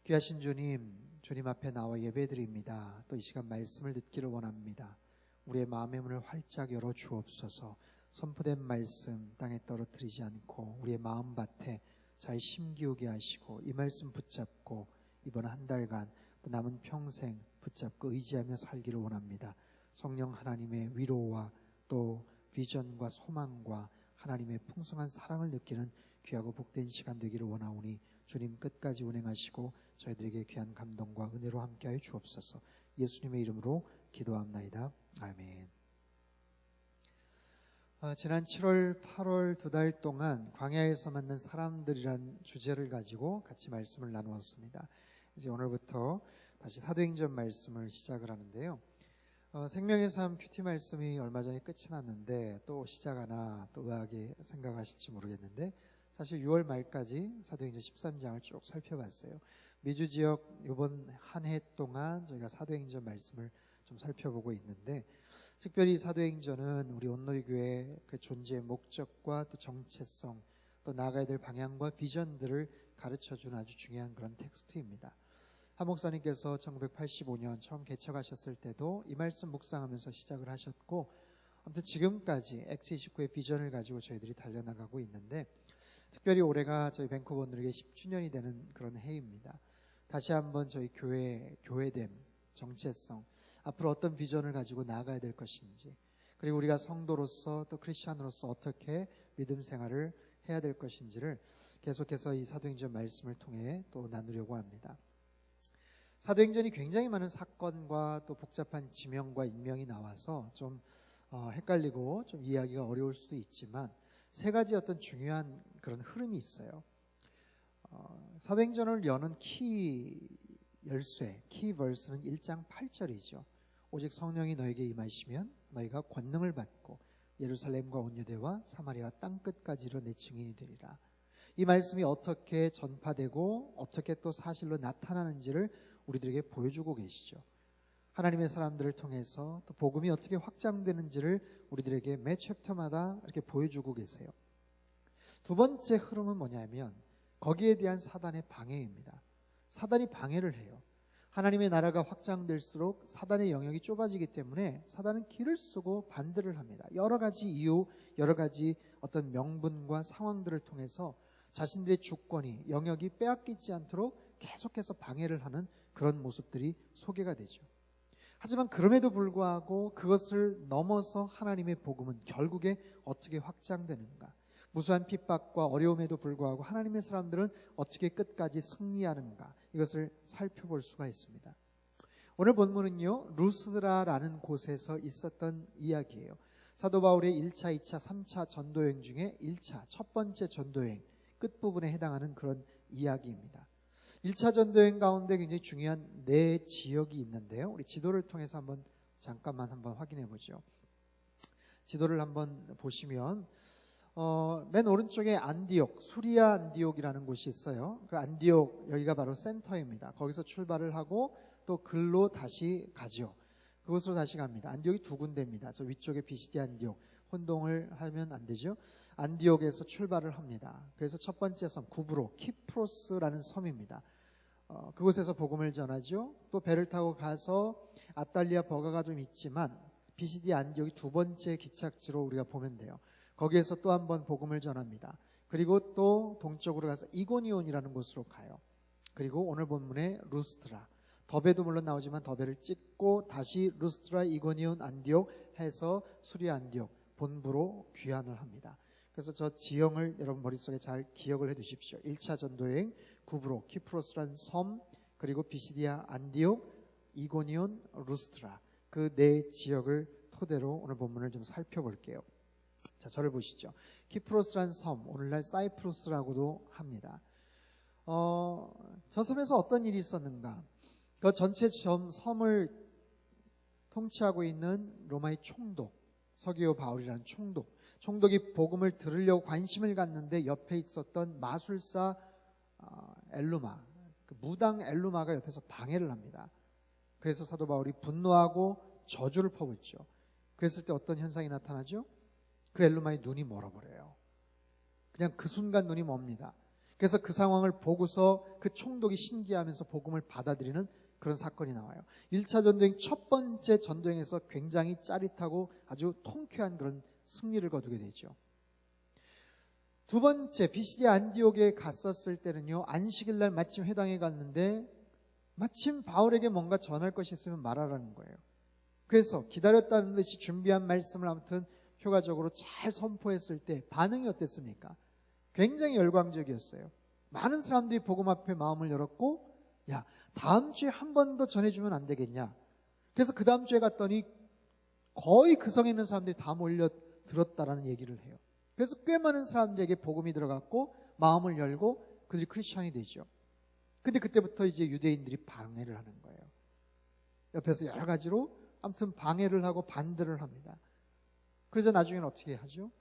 귀하신 주님, 주님 앞에 나와 예배드립니다. 또 이 시간 말씀을 듣기를 원합니다. 우리의 마음의 문을 활짝 열어 주옵소서. 선포된 말씀 땅에 떨어뜨리지 않고 우리의 마음밭에 잘 심기우게 하시고 이 말씀 붙잡고 이번 한 달간 또 남은 평생 붙잡고 의지하며 살기를 원합니다. 성령 하나님의 위로와 또 비전과 소망과 하나님의 풍성한 사랑을 느끼는 귀하고 복된 시간 되기를 원하오니 주님 끝까지 운행하시고 저희들에게 귀한 감동과 은혜로 함께하여 주옵소서. 예수님의 이름으로 기도합나이다. 아멘. 지난 7월, 8월 2달 동안 광야에서 만난 사람들이란 주제를 가지고 같이 말씀을 나누었습니다. 이제 오늘부터 다시 사도행전 말씀을 시작을 하는데요. 생명의 삶 큐티 말씀이 얼마 전에 끝이 났는데 또 시작하나 또 의아하게 생각하실지 모르겠는데 사실 6월 말까지 사도행전 13장을 쭉 살펴봤어요. 미주 지역 이번 한 해 동안 저희가 사도행전 말씀을 좀 살펴보고 있는데 특별히 사도행전은 우리 온누리교회 그 존재의 목적과 또 정체성 또 나아가야 될 방향과 비전들을 가르쳐주는 아주 중요한 그런 텍스트입니다. 한 목사님께서 1985년 처음 개척하셨을 때도 이 말씀 묵상하면서 시작을 하셨고 아무튼 지금까지 엑스29의 비전을 가지고 저희들이 달려나가고 있는데 특별히 올해가 저희 밴쿠버 온누리교회 10주년이 되는 그런 해입니다. 다시 한번 저희 교회됨, 정체성, 앞으로 어떤 비전을 가지고 나아가야 될 것인지 그리고 우리가 성도로서 또 크리스찬으로서 어떻게 믿음 생활을 해야 될 것인지를 계속해서 이 사도행전 말씀을 통해 또 나누려고 합니다. 사도행전이 굉장히 많은 사건과 또 복잡한 지명과 인명이 나와서 좀 헷갈리고 좀 이해하기가 어려울 수도 있지만 세 가지 어떤 중요한 그런 흐름이 있어요. 사도행전을 여는 키 열쇠, 키 벌스는 1장 8절이죠. 오직 성령이 너에게 임하시면 너희가 권능을 받고 예루살렘과 온 유대와 사마리아 땅끝까지로 내 증인이 되리라. 이 말씀이 어떻게 전파되고 어떻게 또 사실로 나타나는지를 우리들에게 보여주고 계시죠. 하나님의 사람들을 통해서 또 복음이 어떻게 확장되는지를 우리들에게 매 챕터마다 이렇게 보여주고 계세요. 두 번째 흐름은 뭐냐면 거기에 대한 사단의 방해입니다. 사단이 방해를 해요. 하나님의 나라가 확장될수록 사단의 영역이 좁아지기 때문에 사단은 길을 쓰고 반대를 합니다. 여러 가지 이유, 여러 가지 어떤 명분과 상황들을 통해서 자신들의 주권이, 영역이 빼앗기지 않도록 계속해서 방해를 하는 그런 모습들이 소개가 되죠. 하지만 그럼에도 불구하고 그것을 넘어서 하나님의 복음은 결국에 어떻게 확장되는가? 무수한 핍박과 어려움에도 불구하고 하나님의 사람들은 어떻게 끝까지 승리하는가? 이것을 살펴볼 수가 있습니다. 오늘 본문은요, 루스드라라는 곳에서 있었던 이야기예요. 사도 바울의 1차, 2차, 3차 전도여행 중에 1차, 첫 번째 전도여행 끝부분에 해당하는 그런 이야기입니다. 1차 전도여행 가운데 굉장히 중요한 네 지역이 있는데요. 우리 지도를 통해서 잠깐만 확인해 보죠. 지도를 한번 보시면 맨 오른쪽에 안디옥, 수리아 안디옥이라는 곳이 있어요. 그 안디옥, 여기가 바로 센터입니다. 거기서 출발을 하고 또 글로 다시 가죠. 그곳으로 다시 갑니다. 안디옥이 두 군데입니다. 저 위쪽에 비시디 안디옥, 혼동을 하면 안 되죠. 안디옥에서 출발을 합니다. 그래서 첫 번째 섬, 구브로, 키프로스라는 섬입니다. 그곳에서 복음을 전하죠. 또 배를 타고 가서 아탈리아 버가가 좀 있지만 비시디 안디옥이 두 번째 기착지로 우리가 보면 돼요. 거기에서 또 한 번 복음을 전합니다. 그리고 또 동쪽으로 가서 이고니온이라는 곳으로 가요. 그리고 오늘 본문의 루스트라, 더베도 물론 나오지만 더베를 찍고 다시 루스트라, 이고니온, 안디옥 해서 수리아 안디옥 본부로 귀환을 합니다. 그래서 저 지형을 여러분 머릿속에 잘 기억을 해 두십시오. 1차 전도여행, 구브로, 키프로스라는 섬, 그리고 비시디아 안디옥, 이고니온, 루스트라, 그 네 지역을 토대로 오늘 본문을 좀 살펴볼게요. 자, 저를 보시죠. 키프로스라는 섬, 오늘날 사이프루스라고도 합니다. 저 섬에서 어떤 일이 있었는가? 그 전체 섬을 통치하고 있는 로마의 총독, 서기오 바울이라는 총독이 복음을 들으려고 관심을 갖는데 옆에 있었던 마술사 엘루마, 그 무당 엘루마가 옆에서 방해를 합니다. 그래서 사도 바울이 분노하고 저주를 퍼붓죠. 그랬을 때 어떤 현상이 나타나죠? 그 엘루마의 눈이 멀어버려요. 그냥 그 순간 눈이 멉니다. 그래서 그 상황을 보고서 그 총독이 신기하면서 복음을 받아들이는 그런 사건이 나와요. 1차 전도행 첫 번째 전도행에서 굉장히 짜릿하고 아주 통쾌한 그런 승리를 거두게 되죠. 두 번째 비시디 안디옥에 갔었을 때는요, 안식일 날 마침 회당에 갔는데 마침 바울에게 뭔가 전할 것이 있으면 말하라는 거예요. 그래서 기다렸다는 듯이 준비한 말씀을 아무튼 효과적으로 잘 선포했을 때 반응이 어땠습니까? 굉장히 열광적이었어요. 많은 사람들이 복음 앞에 마음을 열었고, 야, 다음 주에 한 번 더 전해주면 안 되겠냐? 그래서 그 다음 주에 갔더니 거의 그 성에 있는 사람들이 다 몰려 들었다라는 얘기를 해요. 그래서 꽤 많은 사람들에게 복음이 들어갔고 마음을 열고 그들이 크리스천이 되죠. 근데 그때부터 이제 유대인들이 방해를 하는 거예요. 옆에서 여러 가지로 아무튼 방해를 하고 반대를 합니다. 그래서 나중에는 어떻게 하죠?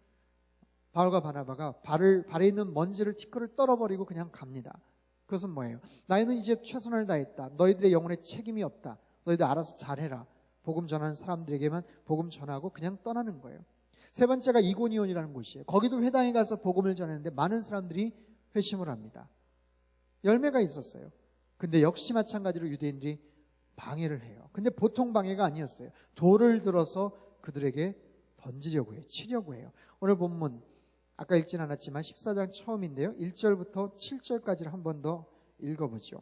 바울과 바나바가 발에 있는 먼지를 티끌을 떨어버리고 그냥 갑니다. 그것은 뭐예요? 나는 이제 최선을 다했다. 너희들의 영혼에 책임이 없다. 너희들 알아서 잘해라. 복음 전하는 사람들에게만 복음 전하고 그냥 떠나는 거예요. 세 번째가 이고니온이라는 곳이에요. 거기도 회당에 가서 복음을 전했는데 많은 사람들이 회심을 합니다. 열매가 있었어요. 근데 역시 마찬가지로 유대인들이 방해를 해요. 근데 보통 방해가 아니었어요. 돌을 들어서 그들에게 던지려고 해요. 치려고 해요. 오늘 본문 아까 읽진 않았지만 14장 처음인데요. 1절부터 7절까지를 한 번 더 읽어보죠.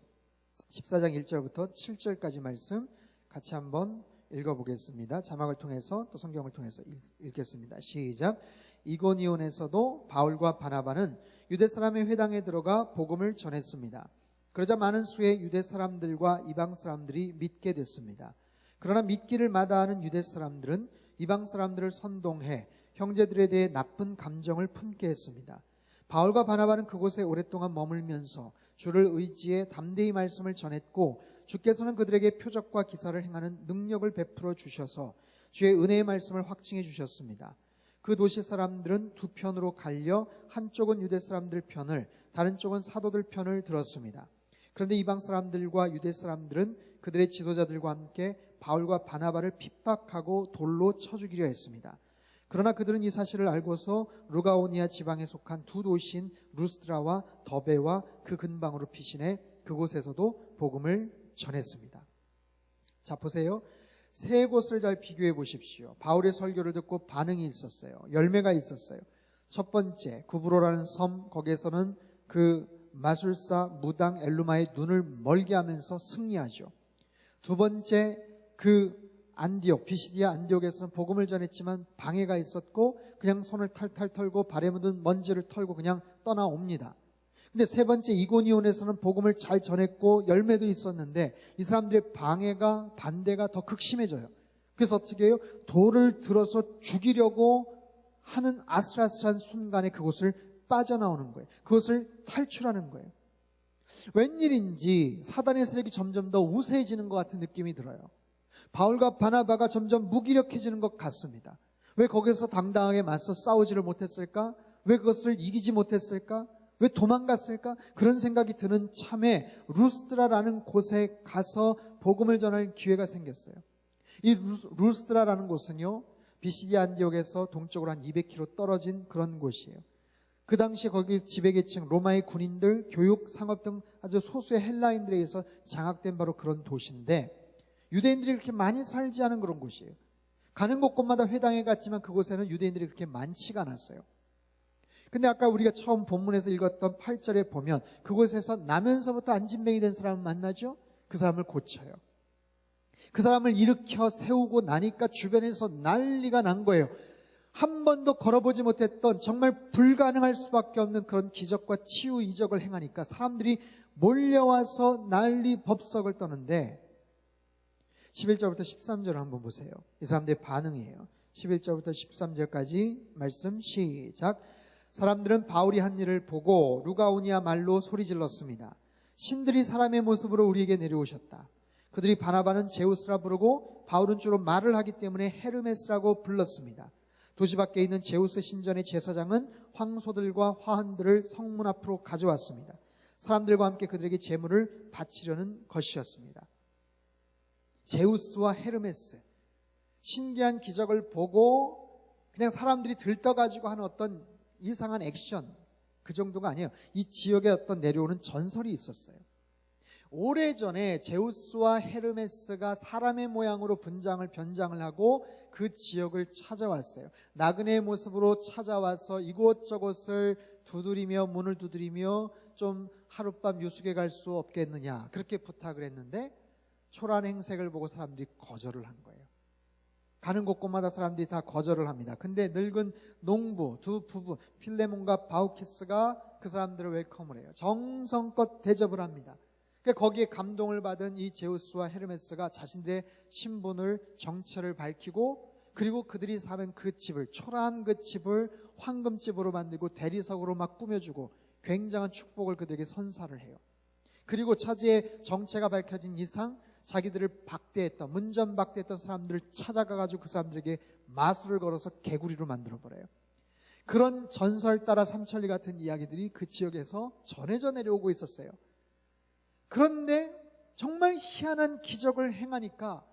14장 1절부터 7절까지 말씀 같이 한번 읽어보겠습니다. 자막을 통해서 또 성경을 통해서 읽겠습니다. 시작. 이고니온에서도 바울과 바나바는 유대 사람의 회당에 들어가 복음을 전했습니다. 그러자 많은 수의 유대 사람들과 이방 사람들이 믿게 됐습니다. 그러나 믿기를 마다하는 유대 사람들은 이방 사람들을 선동해 형제들에 대해 나쁜 감정을 품게 했습니다. 바울과 바나바는 그곳에 오랫동안 머물면서 주를 의지해 담대히 말씀을 전했고 주께서는 그들에게 표적과 기사를 행하는 능력을 베풀어 주셔서 주의 은혜의 말씀을 확증해 주셨습니다. 그 도시 사람들은 두 편으로 갈려 한쪽은 유대 사람들 편을 다른 쪽은 사도들 편을 들었습니다. 그런데 이방 사람들과 유대 사람들은 그들의 지도자들과 함께 바울과 바나바를 핍박하고 돌로 쳐 죽이려 했습니다. 그러나 그들은 이 사실을 알고서 루가오니아 지방에 속한 두 도시인 루스드라와 더베와 그 근방으로 피신해 그곳에서도 복음을 전했습니다. 자, 보세요. 세 곳을 잘 비교해 보십시오. 바울의 설교를 듣고 반응이 있었어요. 열매가 있었어요. 첫 번째, 구브로라는 섬, 거기에서는 그 마술사 무당 엘루마의 눈을 멀게 하면서 승리하죠. 두 번째, 그 안디옥, 비시디아 안디옥에서는 복음을 전했지만 방해가 있었고 그냥 손을 탈탈 털고 발에 묻은 먼지를 털고 그냥 떠나옵니다. 근데 세 번째 이고니온에서는 복음을 잘 전했고 열매도 있었는데 이 사람들의 방해가 반대가 더 극심해져요. 그래서 어떻게 해요? 돌을 들어서 죽이려고 하는 아슬아슬한 순간에 그곳을 빠져나오는 거예요. 그것을 탈출하는 거예요. 웬일인지 사단의 세력이 점점 더 우세해지는 것 같은 느낌이 들어요. 바울과 바나바가 점점 무기력해지는 것 같습니다. 왜 거기서 당당하게 맞서 싸우지를 못했을까? 왜 그것을 이기지 못했을까? 왜 도망갔을까? 그런 생각이 드는 참에 루스드라라는 곳에 가서 복음을 전할 기회가 생겼어요. 이 루스드라라는 곳은요, 비시디아 안디옥에서 동쪽으로 한 200km 떨어진 그런 곳이에요. 그 당시 거기 지배계층, 로마의 군인들, 교육, 상업 등 아주 소수의 헬라인들에 의해서 장악된 바로 그런 도시인데 유대인들이 그렇게 많이 살지 않은 그런 곳이에요. 가는 곳곳마다 회당에 갔지만 그곳에는 유대인들이 그렇게 많지가 않았어요. 근데 아까 우리가 처음 본문에서 읽었던 8절에 보면 그곳에서 나면서부터 안진뱅이 된 사람을 만나죠. 그 사람을 고쳐요. 그 사람을 일으켜 세우고 나니까 주변에서 난리가 난 거예요. 한 번도 걸어보지 못했던 정말 불가능할 수밖에 없는 그런 기적과 치유 이적을 행하니까 사람들이 몰려와서 난리 법석을 떠는데 11절부터 13절을 한번 보세요. 이 사람들의 반응이에요. 11절부터 13절까지 말씀 시작. 사람들은 바울이 한 일을 보고 루가오니아 말로 소리질렀습니다. 신들이 사람의 모습으로 우리에게 내려오셨다. 그들이 바나바는 제우스라 부르고 바울은 주로 말을 하기 때문에 헤르메스라고 불렀습니다. 도시 밖에 있는 제우스 신전의 제사장은 황소들과 화환들을 성문 앞으로 가져왔습니다. 사람들과 함께 그들에게 제물을 바치려는 것이었습니다. 제우스와 헤르메스, 신기한 기적을 보고 그냥 사람들이 들떠가지고 하는 어떤 이상한 액션, 그 정도가 아니에요. 이 지역에 어떤 내려오는 전설이 있었어요. 오래전에 제우스와 헤르메스가 사람의 모양으로 변장을 하고 그 지역을 찾아왔어요. 나그네의 모습으로 찾아와서 이곳저곳을 두드리며 문을 두드리며 좀 하룻밤 유숙해 갈 수 없겠느냐 그렇게 부탁을 했는데 초라한 행색을 보고 사람들이 거절을 한 거예요. 가는 곳곳마다 사람들이 다 거절을 합니다. 근데 늙은 농부 두 부부 필레몬과 바우키스가 그 사람들을 웰컴을 해요. 정성껏 대접을 합니다. 그러니까 거기에 감동을 받은 이 제우스와 헤르메스가 자신들의 신분을 정체를 밝히고 그리고 그들이 사는 그 집을 초라한 그 집을 황금집으로 만들고 대리석으로 막 꾸며주고 굉장한 축복을 그들에게 선사를 해요. 그리고 차지의 정체가 밝혀진 이상 자기들을 박대했던 문전박대했던 사람들을 찾아가가지고 그 사람들에게 마술을 걸어서 개구리로 만들어버려요. 그런 전설 따라 삼천리 같은 이야기들이 그 지역에서 전해져 내려오고 있었어요. 그런데 정말 희한한 기적을 행하니까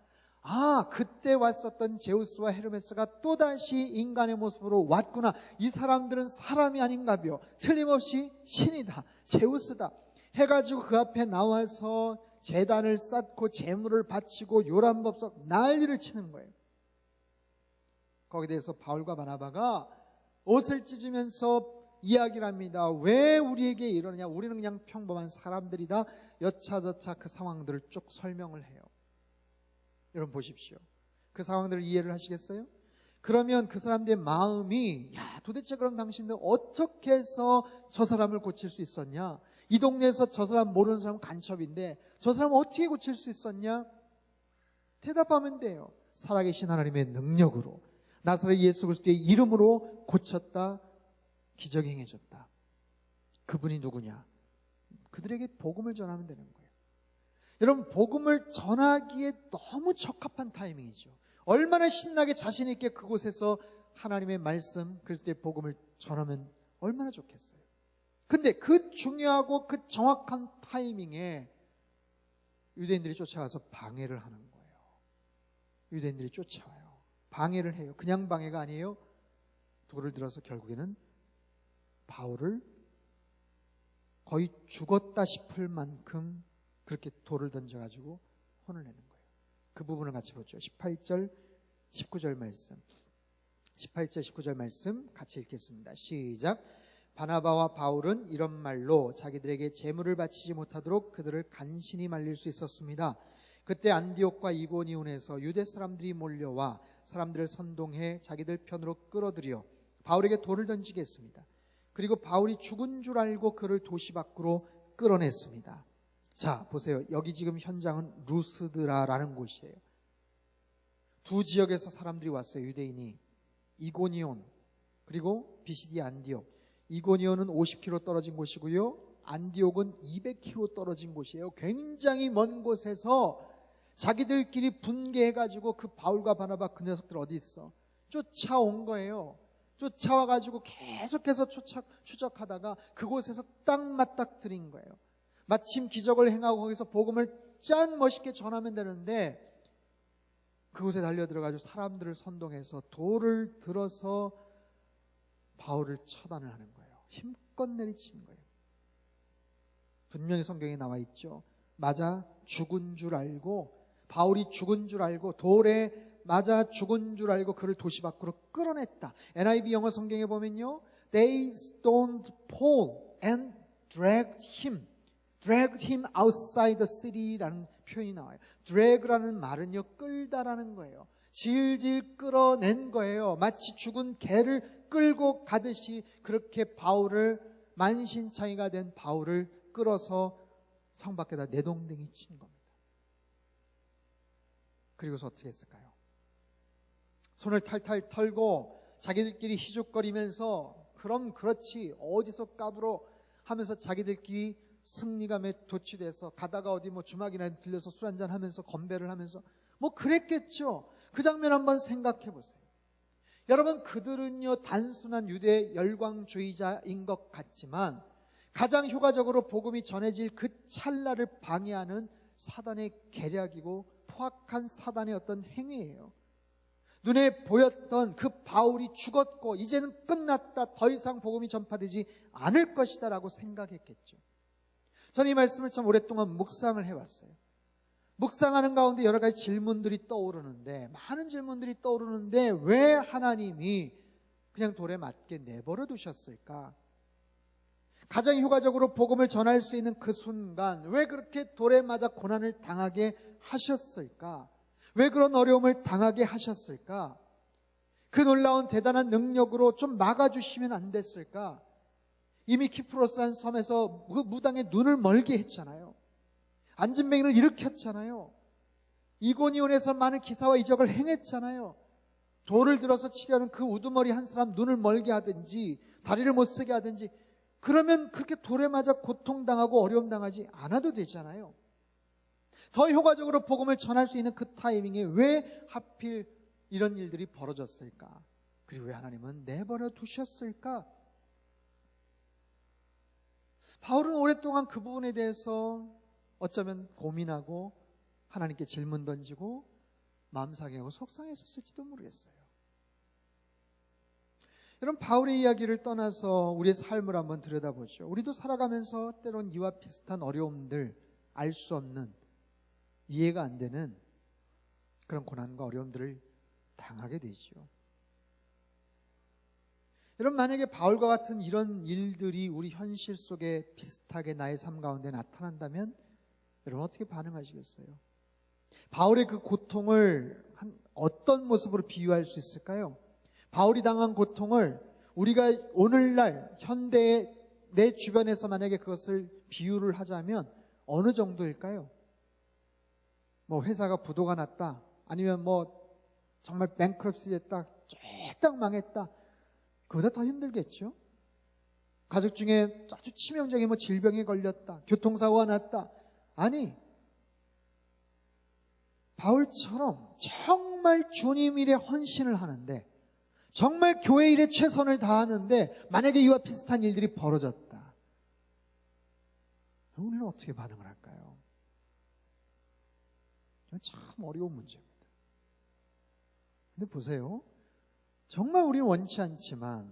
그때 왔었던 제우스와 헤르메스가 또다시 인간의 모습으로 왔구나. 이 사람들은 사람이 아닌가벼. 틀림없이 신이다. 제우스다. 해가지고 그 앞에 나와서 제단을 쌓고 제물을 바치고 요란법석 난리를 치는 거예요. 거기에 대해서 바울과 바나바가 옷을 찢으면서 이야기를 합니다. 왜 우리에게 이러느냐? 우리는 그냥 평범한 사람들이다. 여차저차 그 상황들을 쭉 설명을 해요. 여러분 보십시오. 그 상황들을 이해를 하시겠어요? 그러면 그 사람들의 마음이 야, 도대체 그럼 당신들 어떻게 해서 저 사람을 고칠 수 있었냐? 이 동네에서 저 사람 모르는 사람은 간첩인데 저 사람 어떻게 고칠 수 있었냐? 대답하면 돼요. 살아계신 하나님의 능력으로 나사렛 예수 그리스도의 이름으로 고쳤다. 기적이 행해졌다. 그분이 누구냐? 그들에게 복음을 전하면 되는 거예요. 여러분, 복음을 전하기에 너무 적합한 타이밍이죠. 얼마나 신나게 자신 있게 그곳에서 하나님의 말씀, 그리스도의 복음을 전하면 얼마나 좋겠어요. 근데 그 중요하고 그 정확한 타이밍에 유대인들이 쫓아가서 방해를 하는 거예요. 유대인들이 쫓아와요. 방해를 해요. 그냥 방해가 아니에요. 돌을 들어서 결국에는 바울을 거의 죽었다 싶을 만큼 그렇게 돌을 던져가지고 혼을 내는 거예요. 그 부분을 같이 보죠. 18절, 19절 말씀. 18절, 19절 말씀 같이 읽겠습니다. 시작. 바나바와 바울은 이런 말로 자기들에게 제물을 바치지 못하도록 그들을 간신히 말릴 수 있었습니다. 그때 안디옥과 이고니온에서 유대 사람들이 몰려와 사람들을 선동해 자기들 편으로 끌어들여 바울에게 돌을 던지게 했습니다. 그리고 바울이 죽은 줄 알고 그를 도시 밖으로 끌어냈습니다. 자, 보세요. 여기 지금 현장은 루스드라라는 곳이에요. 두 지역에서 사람들이 왔어요. 유대인이. 이고니온 그리고 비시디 안디옥. 이고니온은 50km 떨어진 곳이고요. 안디옥은 200km 떨어진 곳이에요. 굉장히 먼 곳에서 자기들끼리 분개해가지고 그 바울과 바나바 그 녀석들 어디 있어? 쫓아온 거예요. 쫓아와가지고 계속해서 추적하다가 그곳에서 딱 맞닥뜨린 거예요. 마침 기적을 행하고 거기서 복음을 짠 멋있게 전하면 되는데 그곳에 달려들어가지고 사람들을 선동해서 돌을 들어서 바울을 처단을 하는 거예요. 힘껏 내리치는 거예요. 분명히 성경에 나와 있죠. 맞아 죽은 줄 알고 바울이 죽은 줄 알고 돌에 맞아 죽은 줄 알고 그를 도시 밖으로 끌어냈다. NIV 영어 성경에 보면요. They stoned Paul and dragged him outside the city라는 표현이 나와요. drag라는 말은요. 끌다라는 거예요. 질질 끌어낸 거예요. 마치 죽은 개를 끌고 가듯이 그렇게 바울을 만신창이가 된 바울을 끌어서 성 밖에다 내동댕이 친 겁니다. 그리고서 어떻게 했을까요? 손을 탈탈 털고 자기들끼리 희죽거리면서 그럼 그렇지 어디서 까불어 하면서 자기들끼리 승리감에 도취돼서 가다가 어디 뭐 주막이나 들려서 술 한잔 하면서 건배를 하면서 뭐 그랬겠죠. 그 장면 한번 생각해 보세요. 여러분, 그들은요 단순한 유대 열광주의자인 것 같지만 가장 효과적으로 복음이 전해질 그 찰나를 방해하는 사단의 계략이고 포악한 사단의 어떤 행위예요. 눈에 보였던 그 바울이 죽었고 이제는 끝났다, 더 이상 복음이 전파되지 않을 것이다 라고 생각했겠죠. 저는 이 말씀을 참 오랫동안 묵상을 해왔어요. 묵상하는 가운데 여러 가지 질문들이 떠오르는데, 많은 질문들이 떠오르는데 왜 하나님이 그냥 돌에 맞게 내버려 두셨을까? 가장 효과적으로 복음을 전할 수 있는 그 순간 왜 그렇게 돌에 맞아 고난을 당하게 하셨을까? 왜 그런 어려움을 당하게 하셨을까? 그 놀라운 대단한 능력으로 좀 막아주시면 안 됐을까? 이미 키프로스라는 섬에서 그 무당의 눈을 멀게 했잖아요. 안진뱅이를 일으켰잖아요. 이고니온에서 많은 기사와 이적을 행했잖아요. 돌을 들어서 치려는 그 우두머리 한 사람 눈을 멀게 하든지 다리를 못 쓰게 하든지, 그러면 그렇게 돌에 맞아 고통당하고 어려움 당하지 않아도 되잖아요. 더 효과적으로 복음을 전할 수 있는 그 타이밍에 왜 하필 이런 일들이 벌어졌을까? 그리고 왜 하나님은 내버려 두셨을까? 바울은 오랫동안 그 부분에 대해서 어쩌면 고민하고 하나님께 질문 던지고 마음 상해하고 속상했었을지도 모르겠어요. 여러분, 바울의 이야기를 떠나서 우리의 삶을 한번 들여다보죠. 우리도 살아가면서 때론 이와 비슷한 어려움들, 알 수 없는, 이해가 안 되는 그런 고난과 어려움들을 당하게 되죠. 여러분, 만약에 바울과 같은 이런 일들이 우리 현실 속에 비슷하게 나의 삶 가운데 나타난다면 여러분 어떻게 반응하시겠어요? 바울의 그 고통을 어떤 모습으로 비유할 수 있을까요? 바울이 당한 고통을 우리가 오늘날 현대의 내 주변에서 만약에 그것을 비유를 하자면 어느 정도일까요? 뭐 회사가 부도가 났다, 아니면 뭐 정말 뱅크럽시 됐다, 쫄딱 망했다, 그보다 더 힘들겠죠? 가족 중에 아주 치명적인 뭐 질병에 걸렸다, 교통사고가 났다. 아니, 바울처럼 정말 주님 일에 헌신을 하는데, 정말 교회 일에 최선을 다하는데 만약에 이와 비슷한 일들이 벌어졌다, 우리는 어떻게 반응을 할까요? 참 어려운 문제입니다. 근데 보세요, 정말 우리는 원치 않지만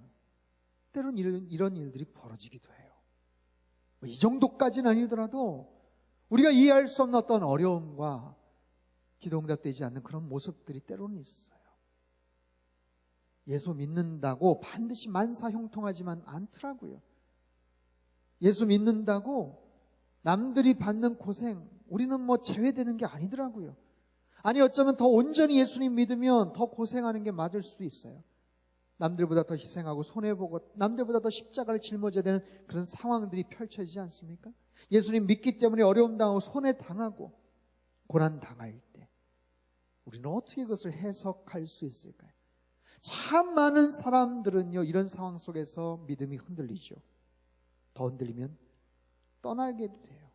때로는 이런 일들이 벌어지기도 해요. 이 정도까지는 아니더라도 우리가 이해할 수 없는 어떤 어려움과 기도 응답되지 않는 그런 모습들이 때로는 있어요. 예수 믿는다고 반드시 만사형통하지만 않더라고요. 예수 믿는다고 남들이 받는 고생, 우리는 뭐 제외되는 게 아니더라고요. 아니, 어쩌면 더 온전히 예수님 믿으면 더 고생하는 게 맞을 수도 있어요. 남들보다 더 희생하고 손해보고 남들보다 더 십자가를 짊어져야 되는 그런 상황들이 펼쳐지지 않습니까? 예수님 믿기 때문에 어려움 당하고 손해당하고 고난당할 때 우리는 어떻게 그것을 해석할 수 있을까요? 참 많은 사람들은요, 이런 상황 속에서 믿음이 흔들리죠. 더 흔들리면 떠나게도 돼요.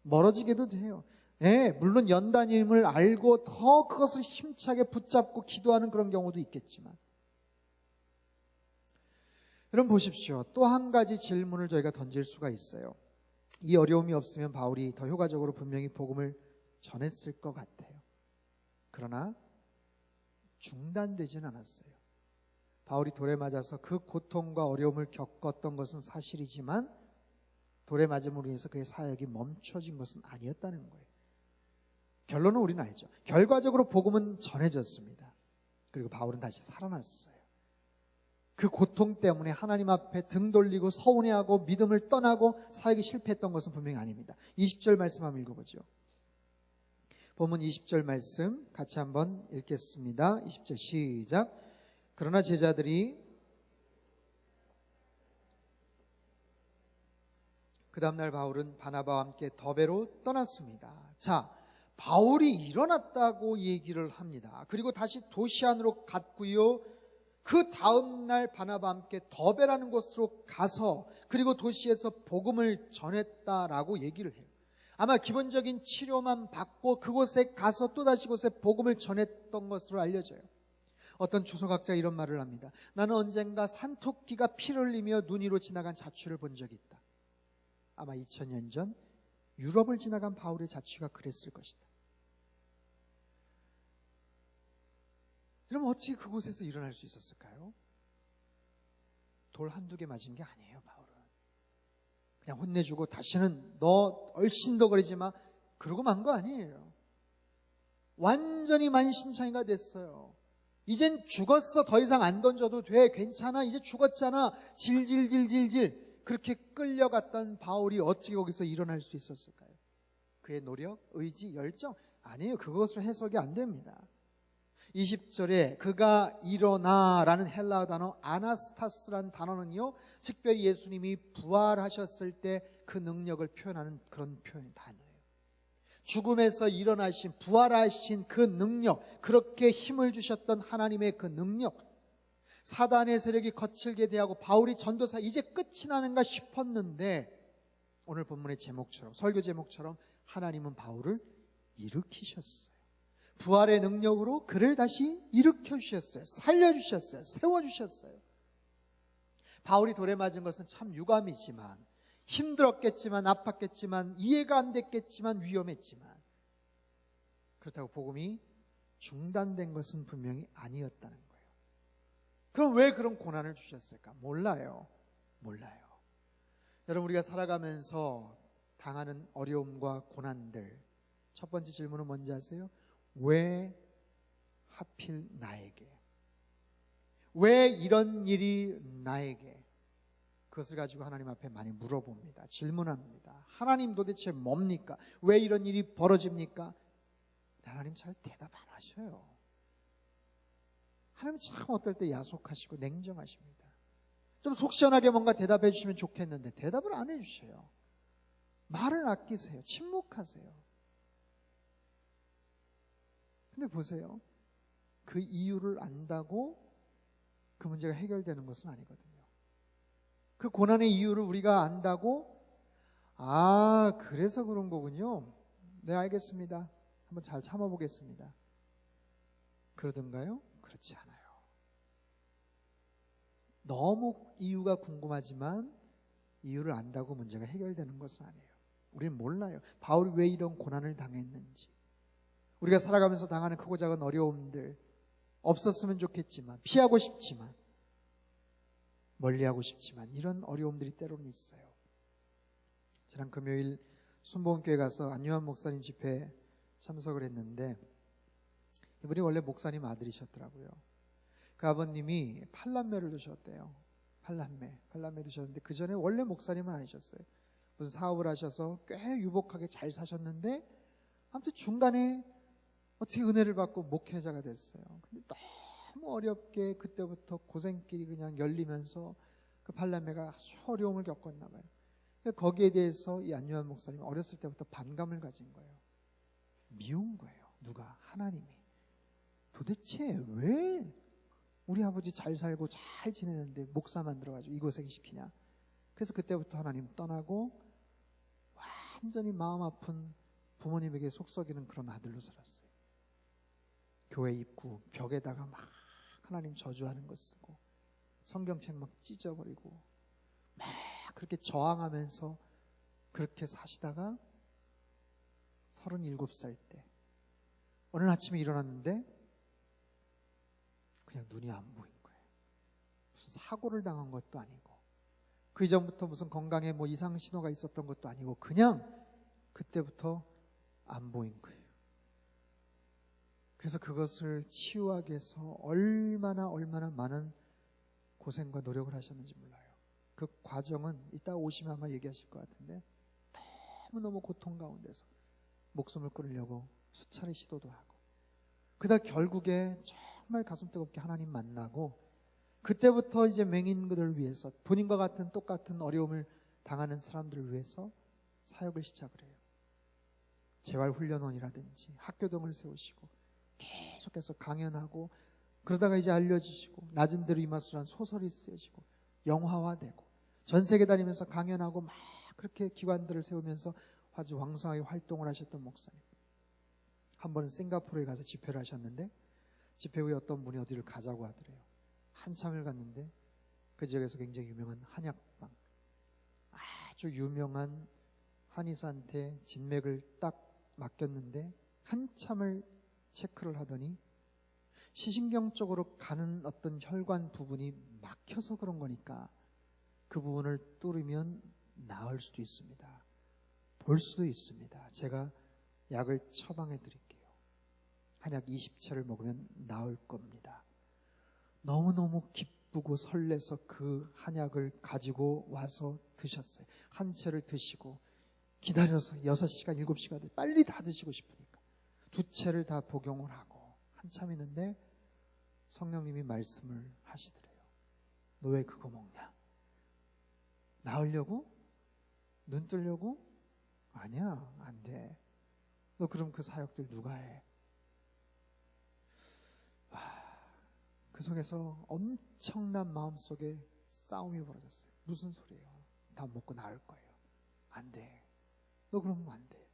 멀어지게도 돼요. 네, 물론 연단임을 알고 더 그것을 힘차게 붙잡고 기도하는 그런 경우도 있겠지만, 여러분 보십시오. 또 한 가지 질문을 저희가 던질 수가 있어요. 이 어려움이 없으면 바울이 더 효과적으로 분명히 복음을 전했을 것 같아요. 그러나 중단되진 않았어요. 바울이 돌에 맞아서 그 고통과 어려움을 겪었던 것은 사실이지만 돌에 맞음으로 인해서 그의 사역이 멈춰진 것은 아니었다는 거예요. 결론은 우리는 알죠. 결과적으로 복음은 전해졌습니다. 그리고 바울은 다시 살아났어요. 그 고통 때문에 하나님 앞에 등 돌리고 서운해하고 믿음을 떠나고 사역이 실패했던 것은 분명히 아닙니다. 20절 말씀 한번 읽어보죠. 본문 20절 말씀 같이 한번 읽겠습니다. 20절 시작. 그러나 제자들이 그 다음날 바울은 바나바와 함께 더베로 떠났습니다. 자, 바울이 일어났다고 얘기를 합니다. 그리고 다시 도시 안으로 갔고요. 그 다음날 바나바와 함께 더베라는 곳으로 가서 그리고 도시에서 복음을 전했다라고 얘기를 해요. 아마 기본적인 치료만 받고 그곳에 가서 또다시 곳에 복음을 전했던 것으로 알려져요. 어떤 주석학자 이런 말을 합니다. 나는 언젠가 산토끼가 피를 흘리며 눈 위로 지나간 자취를 본 적이 있다. 아마 2000년 전 유럽을 지나간 바울의 자취가 그랬을 것이다. 그럼 어떻게 그곳에서 일어날 수 있었을까요? 돌 한두 개 맞은 게 아니에요, 바울은. 그냥 혼내주고 다시는 너 얼씬도거리지 마, 그러고 만 거 아니에요. 완전히 만신창이가 됐어요. 이젠 죽었어, 더 이상 안 던져도 돼, 괜찮아, 이제 죽었잖아, 질질질질질 그렇게 끌려갔던 바울이 어떻게 거기서 일어날 수 있었을까요? 그의 노력, 의지, 열정? 아니에요. 그것으로 해석이 안 됩니다. 20절에 그가 일어나라는 헬라어 단어 아나스타스라는 단어는요, 특별히 예수님이 부활하셨을 때 그 능력을 표현하는 그런 단어예요. 죽음에서 일어나신, 부활하신 그 능력, 그렇게 힘을 주셨던 하나님의 그 능력, 사단의 세력이 거칠게 대하고 바울이 전도사 이제 끝이 나는가 싶었는데 오늘 본문의 제목처럼, 설교 제목처럼 하나님은 바울을 일으키셨어요. 부활의 능력으로 그를 다시 일으켜주셨어요. 살려주셨어요. 세워주셨어요. 바울이 돌에 맞은 것은 참 유감이지만, 힘들었겠지만, 아팠겠지만, 이해가 안 됐겠지만, 위험했지만, 그렇다고 복음이 중단된 것은 분명히 아니었다는 거예요. 그럼 왜 그런 고난을 주셨을까? 몰라요. 여러분, 우리가 살아가면서 당하는 어려움과 고난들, 첫 번째 질문은 뭔지 아세요? 왜 하필 나에게? 왜 이런 일이 나에게? 그것을 가지고 하나님 앞에 많이 물어봅니다. 질문합니다. 하나님 도대체 뭡니까? 왜 이런 일이 벌어집니까? 하나님 잘 대답 안 하셔요. 하나님 참 어떨 때 야속하시고 냉정하십니다. 좀 속 시원하게 뭔가 대답해 주시면 좋겠는데 대답을 안 해주셔요. 말을 아끼세요. 침묵하세요. 근데 보세요. 그 이유를 안다고 그 문제가 해결되는 것은 아니거든요. 그 고난의 이유를 우리가 안다고 그래서 그런 거군요. 네, 알겠습니다. 한번 잘 참아보겠습니다. 그러던가요? 그렇지 않아요. 너무 이유가 궁금하지만 이유를 안다고 문제가 해결되는 것은 아니에요. 우리는 몰라요. 바울이 왜 이런 고난을 당했는지. 우리가 살아가면서 당하는 크고 작은 어려움들 없었으면 좋겠지만, 피하고 싶지만, 멀리하고 싶지만 이런 어려움들이 때로는 있어요. 지난 금요일 순복음교회 가서 안유한 목사님 집회에 참석을 했는데 이분이 원래 목사님 아들이셨더라고요. 그 아버님이 8남매를 두셨대요. 8남매 두셨는데 그 전에 원래 목사님은 아니셨어요. 무슨 사업을 하셔서 꽤 유복하게 잘 사셨는데 아무튼 중간에 어떻게 은혜를 받고 목회자가 됐어요. 근데 너무 어렵게 그때부터 고생길이 그냥 열리면서 그 8남매가 아주 어려움을 겪었나 봐요. 거기에 대해서 이 안유한 목사님은 어렸을 때부터 반감을 가진 거예요. 미운 거예요. 누가? 하나님이. 도대체 왜 우리 아버지 잘 살고 잘 지내는데 목사 만들어가지고 이 고생시키냐. 그래서 그때부터 하나님 떠나고 완전히 마음 아픈 부모님에게 속썩이는 그런 아들로 살았어요. 교회 입구 벽에다가 막 하나님 저주하는 거 쓰고 성경책 막 찢어버리고 막 그렇게 저항하면서 그렇게 사시다가 37살 때 어느 아침에 일어났는데 그냥 눈이 안 보인 거예요. 무슨 사고를 당한 것도 아니고 그 이전부터 무슨 건강에 뭐 이상 신호가 있었던 것도 아니고 그냥 그때부터 안 보인 거예요. 그래서 그것을 치유하기 위해서 얼마나 많은 고생과 노력을 하셨는지 몰라요. 그 과정은 이따 오시면 아마 얘기하실 것 같은데 너무너무 고통 가운데서 목숨을 끊으려고 수차례 시도도 하고 그러다 결국에 정말 가슴 뜨겁게 하나님 만나고 그때부터 이제 맹인들을 위해서 본인과 같은 똑같은 어려움을 당하는 사람들을 위해서 사역을 시작을 해요. 재활훈련원이라든지 학교 등을 세우시고 계속해서 강연하고 그러다가 이제 알려지시고 낮은 대로 이마수란 소설이 쓰여지고 영화화되고 전 세계 다니면서 강연하고 막 그렇게 기관들을 세우면서 아주 왕성하게 활동을 하셨던 목사님. 한 번은 싱가포르에 가서 집회를 하셨는데 집회 후에 어떤 분이 어디를 가자고 하더래요. 한참을 갔는데 그 지역에서 굉장히 유명한 한약방, 아주 유명한 한의사한테 진맥을 딱 맡겼는데 한참을 체크를 하더니 시신경 쪽으로 가는 어떤 혈관 부분이 막혀서 그런 거니까 그 부분을 뚫으면 나을 수도 있습니다. 볼 수도 있습니다. 제가 약을 처방해 드릴게요. 한약 20채를 먹으면 나을 겁니다. 너무너무 기쁘고 설레서 그 한약을 가지고 와서 드셨어요. 한 채를 드시고 기다려서 6시간, 7시간 돼 빨리 다 드시고 싶으니까 2채를 다 복용을 하고 한참 있는데 성령님이 말씀을 하시더래요. 너 왜 그거 먹냐? 나으려고? 눈 뜨려고? 아니야, 안 돼. 너 그럼 그 사역들 누가 해? 그 속에서 엄청난 마음속에 싸움이 벌어졌어요. 무슨 소리예요? 다 먹고 나을 거예요. 안 돼. 너 그러면 안 돼.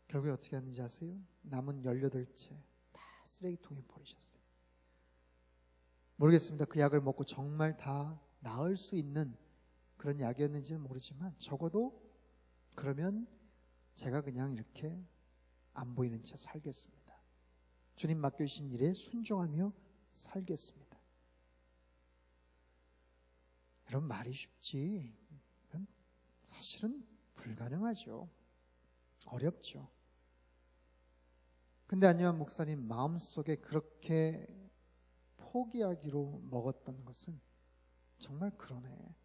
결국에 어떻게 했는지 아세요? 남은 18채 다 쓰레기통에 버리셨어요. 모르겠습니다. 그 약을 먹고 정말 다 나을 수 있는 그런 약이었는지는 모르지만 적어도 그러면 제가 그냥 이렇게 안 보이는 채 살겠습니다. 주님 맡겨주신 일에 순종하며 살겠습니다. 여러분 말이 쉽지 이건 사실은 불가능하죠. 어렵죠. 근데 안유한 목사님 마음속에 그렇게 포기하기로 먹었던 것은 정말 그러네.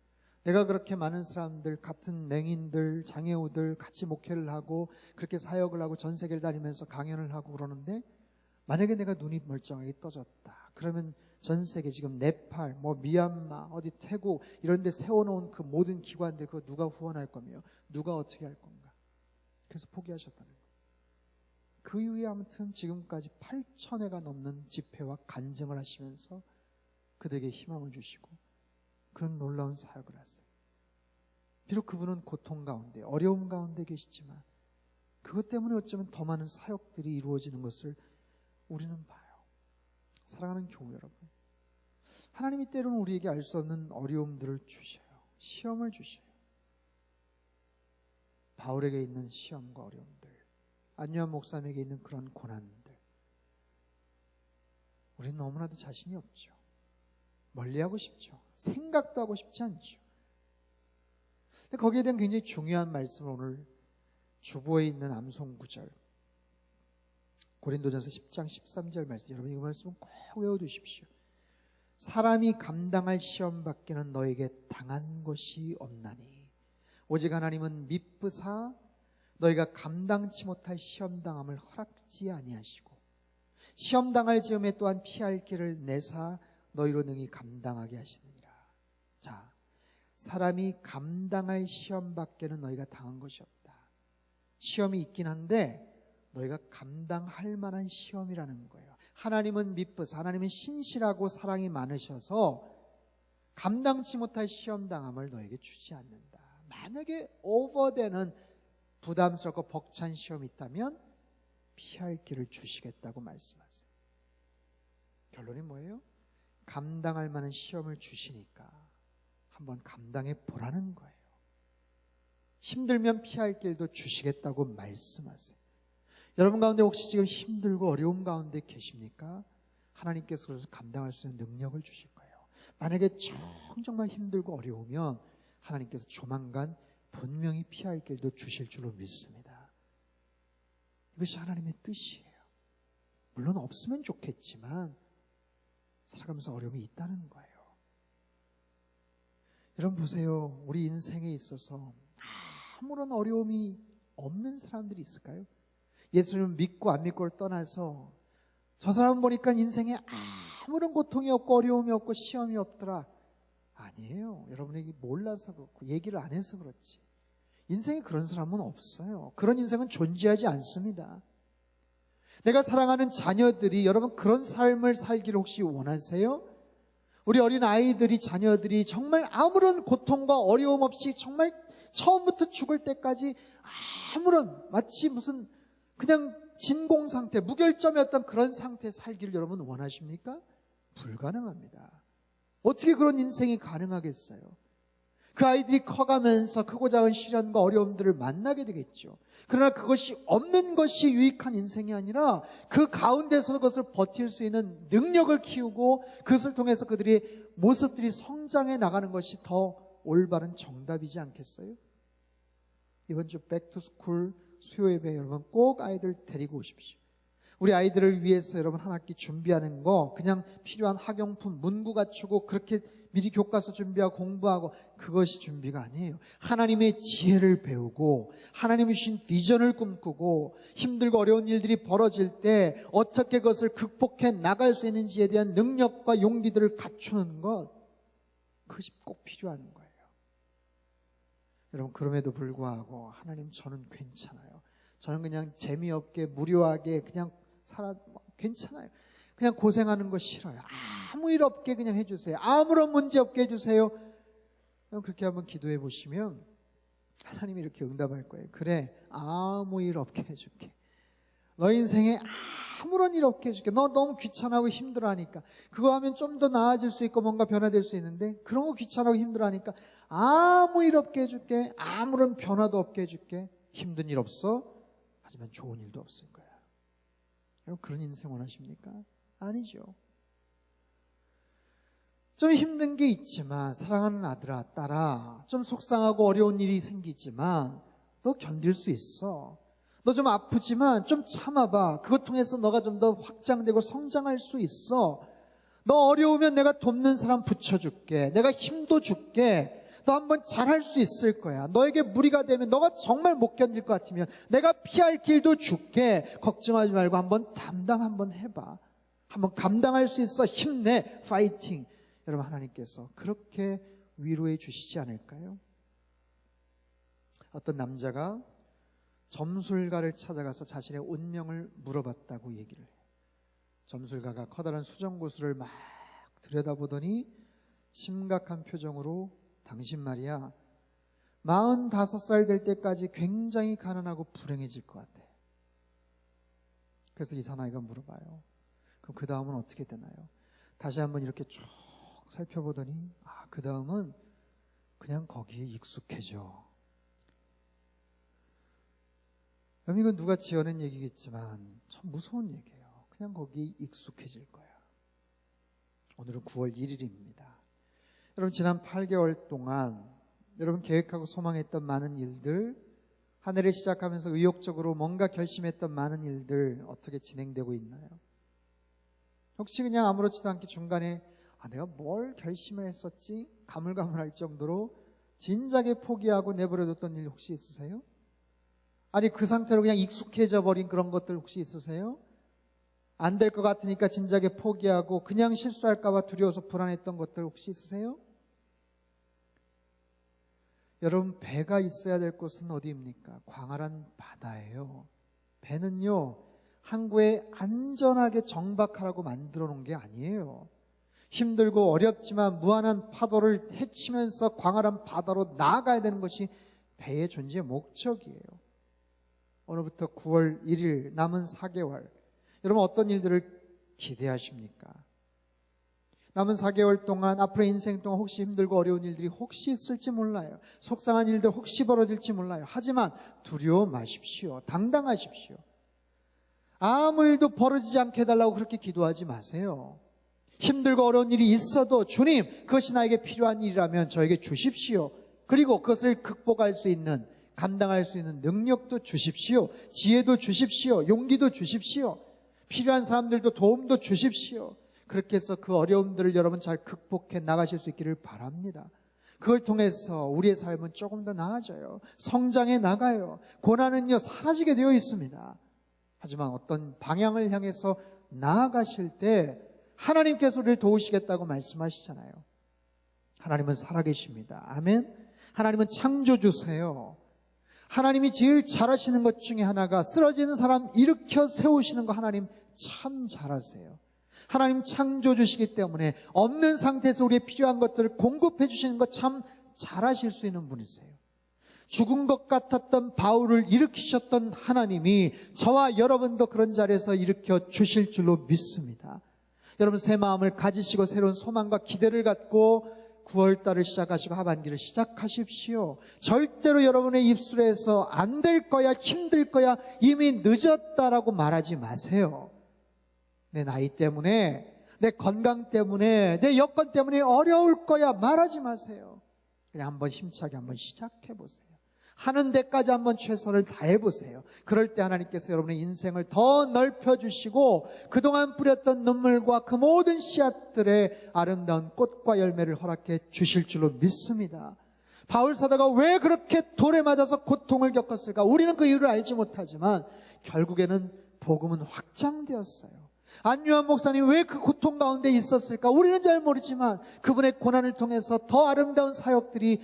내가 그렇게 많은 사람들 같은 맹인들 장애우들 같이 목회를 하고 그렇게 사역을 하고 전 세계를 다니면서 강연을 하고 그러는데 만약에 내가 눈이 멀쩡하게 떠졌다. 그러면 전 세계 지금 네팔, 뭐 미얀마, 어디 태국 이런 데 세워놓은 그 모든 기관들 그거 누가 후원할 거며 누가 어떻게 할 건가. 그래서 포기하셨다는 거예요. 그 이후에 아무튼 지금까지 8,000회가 넘는 집회와 간증을 하시면서 그들에게 희망을 주시고 그런 놀라운 사역을 하세요. 비록 그분은 고통 가운데 어려움 가운데 계시지만 그것 때문에 어쩌면 더 많은 사역들이 이루어지는 것을 우리는 봐요. 사랑하는 교우 여러분, 하나님이 때로는 우리에게 알 수 없는 어려움들을 주셔요. 시험을 주셔요. 바울에게 있는 시험과 어려움들, 안요한 목사님에게 있는 그런 고난들, 우리는 너무나도 자신이 없죠. 멀리하고 싶죠. 생각도 하고 싶지 않죠. 근데 거기에 대한 굉장히 중요한 말씀을 오늘 주보에 있는 암송 구절, 고린도전서 10장 13절 말씀, 여러분 이 말씀은 꼭 외워두십시오. 사람이 감당할 시험 받기는 너에게 당한 것이 없나니 오직 하나님은 미쁘사 너희가 감당치 못할 시험 당함을 허락지 아니하시고 시험 당할 즈음에 또한 피할 길을 내사 너희로 능히 감당하게 하시느니라. 자, 사람이 감당할 시험 밖에는 너희가 당한 것이 없다. 시험이 있긴 한데 너희가 감당할 만한 시험이라는 거예요. 하나님은 미쁘사, 하나님은 신실하고 사랑이 많으셔서 감당치 못할 시험 당함을 너에게 주지 않는다. 만약에 오버되는 부담스럽고 벅찬 시험이 있다면 피할 길을 주시겠다고 말씀하세요. 결론이 뭐예요? 감당할 만한 시험을 주시니까 한번 감당해 보라는 거예요. 힘들면 피할 길도 주시겠다고 말씀하세요. 여러분 가운데 혹시 지금 힘들고 어려움 가운데 계십니까? 하나님께서 그래서 감당할 수 있는 능력을 주실 거예요. 만약에 정말 힘들고 어려우면 하나님께서 조만간 분명히 피할 길도 주실 줄로 믿습니다. 이것이 하나님의 뜻이에요. 물론 없으면 좋겠지만 살아가면서 어려움이 있다는 거예요. 여러분 보세요. 우리 인생에 있어서 아무런 어려움이 없는 사람들이 있을까요? 예수님을 믿고 안 믿고를 떠나서 저 사람 보니까 인생에 아무런 고통이 없고 어려움이 없고 시험이 없더라. 아니에요. 여러분에게 몰라서 그렇고 얘기를 안 해서 그렇지. 인생에 그런 사람은 없어요. 그런 인생은 존재하지 않습니다. 내가 사랑하는 자녀들이 여러분 그런 삶을 살기를 혹시 원하세요? 우리 어린 아이들이 자녀들이 정말 아무런 고통과 어려움 없이 정말 처음부터 죽을 때까지 아무런 마치 무슨 그냥 진공 상태, 무결점이었던 그런 상태에 살기를 여러분 원하십니까? 불가능합니다. 어떻게 그런 인생이 가능하겠어요? 그 아이들이 커가면서 크고 작은 시련과 어려움들을 만나게 되겠죠. 그러나 그것이 없는 것이 유익한 인생이 아니라 그 가운데서 그것을 버틸 수 있는 능력을 키우고 그것을 통해서 그들의 모습들이 성장해 나가는 것이 더 올바른 정답이지 않겠어요? 이번 주 백투스쿨 수요 예배 여러분 꼭 아이들 데리고 오십시오. 우리 아이들을 위해서 여러분 한 학기 준비하는 거 그냥 필요한 학용품, 문구 갖추고 그렇게 미리 교과서 준비하고 공부하고 그것이 준비가 아니에요. 하나님의 지혜를 배우고 하나님이 주신 비전을 꿈꾸고 힘들고 어려운 일들이 벌어질 때 어떻게 그것을 극복해 나갈 수 있는지에 대한 능력과 용기들을 갖추는 것, 그것이 꼭 필요한 거예요. 여러분 그럼에도 불구하고 하나님 저는 괜찮아요. 저는 그냥 재미없게 무료하게 그냥 괜찮아요. 그냥 고생하는 거 싫어요. 아무 일 없게 그냥 해주세요. 아무런 문제 없게 해주세요. 그렇게 한번 기도해 보시면 하나님이 이렇게 응답할 거예요. 그래, 아무 일 없게 해줄게. 너 인생에 아무런 일 없게 해줄게. 너 너무 귀찮아하고 힘들어하니까 그거 하면 좀 더 나아질 수 있고 뭔가 변화될 수 있는데 그런 거 귀찮아하고 힘들어하니까 아무 일 없게 해줄게. 아무런 변화도 없게 해줄게. 힘든 일 없어? 하지만 좋은 일도 없을 거야. 여러분 그런 인생 원하십니까? 아니죠. 좀 힘든 게 있지만 사랑하는 아들아, 딸아, 좀 속상하고 어려운 일이 생기지만 너 견딜 수 있어. 너 좀 아프지만 좀 참아봐. 그것 통해서 너가 좀 더 확장되고 성장할 수 있어. 너 어려우면 내가 돕는 사람 붙여줄게. 내가 힘도 줄게. 너 한번 잘할 수 있을 거야. 너에게 무리가 되면 너가 정말 못 견딜 것 같으면 내가 피할 길도 줄게. 걱정하지 말고 한번 담당 한번 해봐. 한번 감당할 수 있어. 힘내. 파이팅. 여러분, 하나님께서 그렇게 위로해 주시지 않을까요? 어떤 남자가 점술가를 찾아가서 자신의 운명을 물어봤다고 얘기를 해요. 점술가가 커다란 수정구슬을 막 들여다보더니 심각한 표정으로 당신 말이야 45살 될 때까지 굉장히 가난하고 불행해질 것 같아. 그래서 이 사나이가 물어봐요. 그럼 그 다음은 어떻게 되나요? 다시 한번 이렇게 쭉 살펴보더니 그 다음은 그냥 거기에 익숙해져. 여러분, 이건 누가 지어낸 얘기겠지만 참 무서운 얘기예요. 그냥 거기에 익숙해질 거야. 오늘은 9월 1일입니다. 여러분, 지난 8개월 동안 여러분 계획하고 소망했던 많은 일들, 한 해를 시작하면서 의욕적으로 뭔가 결심했던 많은 일들 어떻게 진행되고 있나요? 혹시 그냥 아무렇지도 않게 중간에 내가 뭘 결심을 했었지? 가물가물할 정도로 진작에 포기하고 내버려뒀던 일 혹시 있으세요? 아니, 그 상태로 그냥 익숙해져 버린 그런 것들 혹시 있으세요? 안 될 것 같으니까 진작에 포기하고 그냥 실수할까 봐 두려워서 불안했던 것들 혹시 있으세요? 여러분, 배가 있어야 될 곳은 어디입니까? 광활한 바다예요. 배는요, 항구에 안전하게 정박하라고 만들어 놓은 게 아니에요. 힘들고 어렵지만 무한한 파도를 헤치면서 광활한 바다로 나아가야 되는 것이 배의 존재의 목적이에요. 오늘부터 9월 1일 남은 4개월, 여러분 어떤 일들을 기대하십니까? 남은 4개월 동안, 앞으로의 인생 동안 혹시 힘들고 어려운 일들이 혹시 있을지 몰라요. 속상한 일들 혹시 벌어질지 몰라요. 하지만 두려워 마십시오. 당당하십시오. 아무 일도 벌어지지 않게 해달라고 그렇게 기도하지 마세요. 힘들고 어려운 일이 있어도 주님, 그것이 나에게 필요한 일이라면 저에게 주십시오. 그리고 그것을 극복할 수 있는, 감당할 수 있는 능력도 주십시오. 지혜도 주십시오. 용기도 주십시오. 필요한 사람들도 도움도 주십시오. 그렇게 해서 그 어려움들을 여러분 잘 극복해 나가실 수 있기를 바랍니다. 그걸 통해서 우리의 삶은 조금 더 나아져요. 성장해 나가요. 고난은요, 사라지게 되어 있습니다. 하지만 어떤 방향을 향해서 나아가실 때 하나님께서 우리를 도우시겠다고 말씀하시잖아요. 하나님은 살아계십니다. 아멘. 하나님은 창조주세요. 하나님이 제일 잘하시는 것 중에 하나가 쓰러지는 사람 일으켜 세우시는 거 하나님 참 잘하세요. 하나님 창조주시기 때문에 없는 상태에서 우리의 필요한 것들을 공급해 주시는 것 참 잘하실 수 있는 분이세요. 죽은 것 같았던 바울을 일으키셨던 하나님이 저와 여러분도 그런 자리에서 일으켜 주실 줄로 믿습니다. 여러분, 새 마음을 가지시고 새로운 소망과 기대를 갖고 9월달을 시작하시고 하반기를 시작하십시오. 절대로 여러분의 입술에서 안 될 거야, 힘들 거야, 이미 늦었다라고 말하지 마세요. 내 나이 때문에, 내 건강 때문에, 내 여건 때문에 어려울 거야 말하지 마세요. 그냥 한번 힘차게 한번 시작해 보세요. 하는 데까지 한번 최선을 다해 보세요. 그럴 때 하나님께서 여러분의 인생을 더 넓혀주시고 그동안 뿌렸던 눈물과 그 모든 씨앗들의 아름다운 꽃과 열매를 허락해 주실 줄로 믿습니다. 바울 사도가 왜 그렇게 돌에 맞아서 고통을 겪었을까? 우리는 그 이유를 알지 못하지만 결국에는 복음은 확장되었어요. 안요한 목사님 왜 그 고통 가운데 있었을까? 우리는 잘 모르지만 그분의 고난을 통해서 더 아름다운 사역들이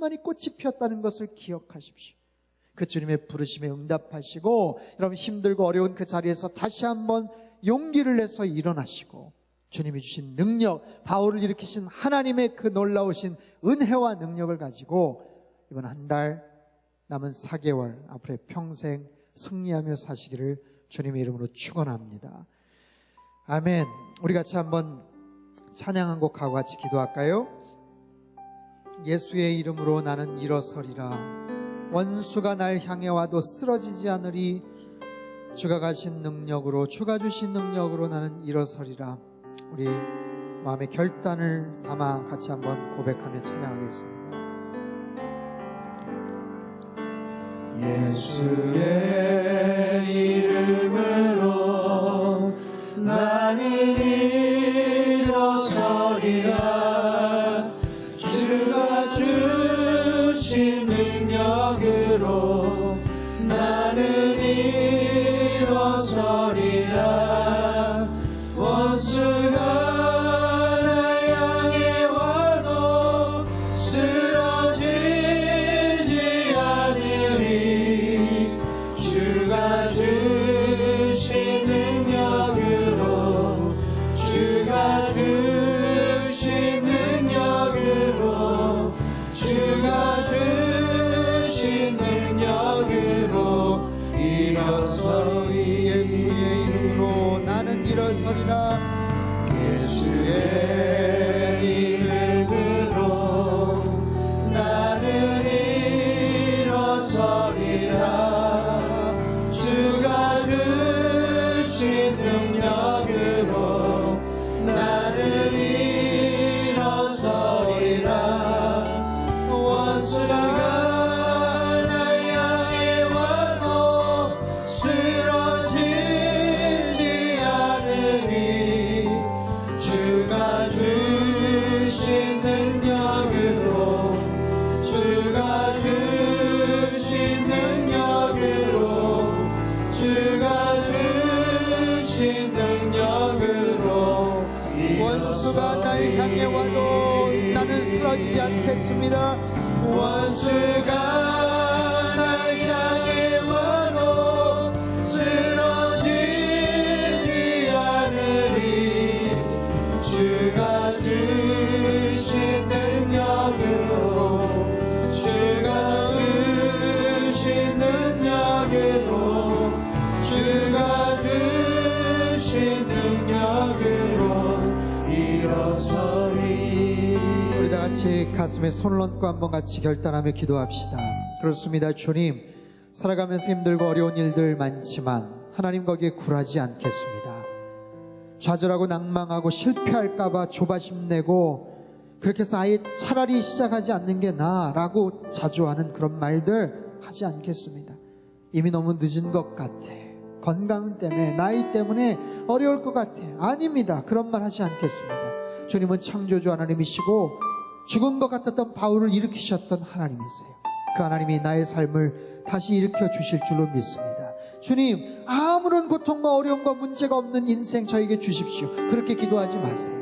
많이 꽃이 피었다는 것을 기억하십시오. 그 주님의 부르심에 응답하시고 여러분 힘들고 어려운 그 자리에서 다시 한번 용기를 내서 일어나시고 주님이 주신 능력, 바울을 일으키신 하나님의 그 놀라우신 은혜와 능력을 가지고 이번 한 달 남은 4개월 앞으로의 평생 승리하며 사시기를 주님의 이름으로 축원합니다. 아멘. 우리 같이 한번 찬양 한 곡하고 같이 기도할까요? 예수의 이름으로 나는 일어서리라. 원수가 날 향해 와도 쓰러지지 않으리. 주가 가신 능력으로, 주가 주신 능력으로 나는 일어서리라. 우리 마음의 결단을 담아 같이 한번 고백하며 찬양하겠습니다. 예수의 이름으로 나는 일어서리라. 주가 주신 능력으로 나는 일어서리라. 일어서리. 예수의 이름으로 나는 일어서리라. 예수의 이름으로 나는 일어서리라. 주가 주신 능력으로 나는 일어서리라. 원수가 날 향해 와도 쓰러지지 않으리. 주가 주신 능력으로 주가 주신 능력으로 주가 주신 능력으로 원수가 날 향해 와도 나는 쓰러지지 않겠습니다. 원수가 날 향해 와도 쓰러지지 않으리. 주가 주신 능력으로 주가 주신 능력으로 주가 주신 능력으로 일어서리. 우리 다 같이 가슴에 손을 얹고 한번 같이 결단하며 기도합시다. 그렇습니다. 주님, 살아가면서 힘들고 어려운 일들 많지만 하나님 거기에 굴하지 않겠습니다. 좌절하고 낭망하고 실패할까봐 조바심 내고 그렇게 해서 아예 차라리 시작하지 않는 게 나아라고 자주 하는 그런 말들 하지 않겠습니다. 이미 너무 늦은 것 같아. 건강 때문에, 나이 때문에 어려울 것 같아. 아닙니다. 그런 말 하지 않겠습니다. 주님은 창조주 하나님이시고 죽은 것 같았던 바울을 일으키셨던 하나님이세요. 그 하나님이 나의 삶을 다시 일으켜 주실 줄로 믿습니다. 주님, 아무런 고통과 어려움과 문제가 없는 인생 저에게 주십시오. 그렇게 기도하지 마세요.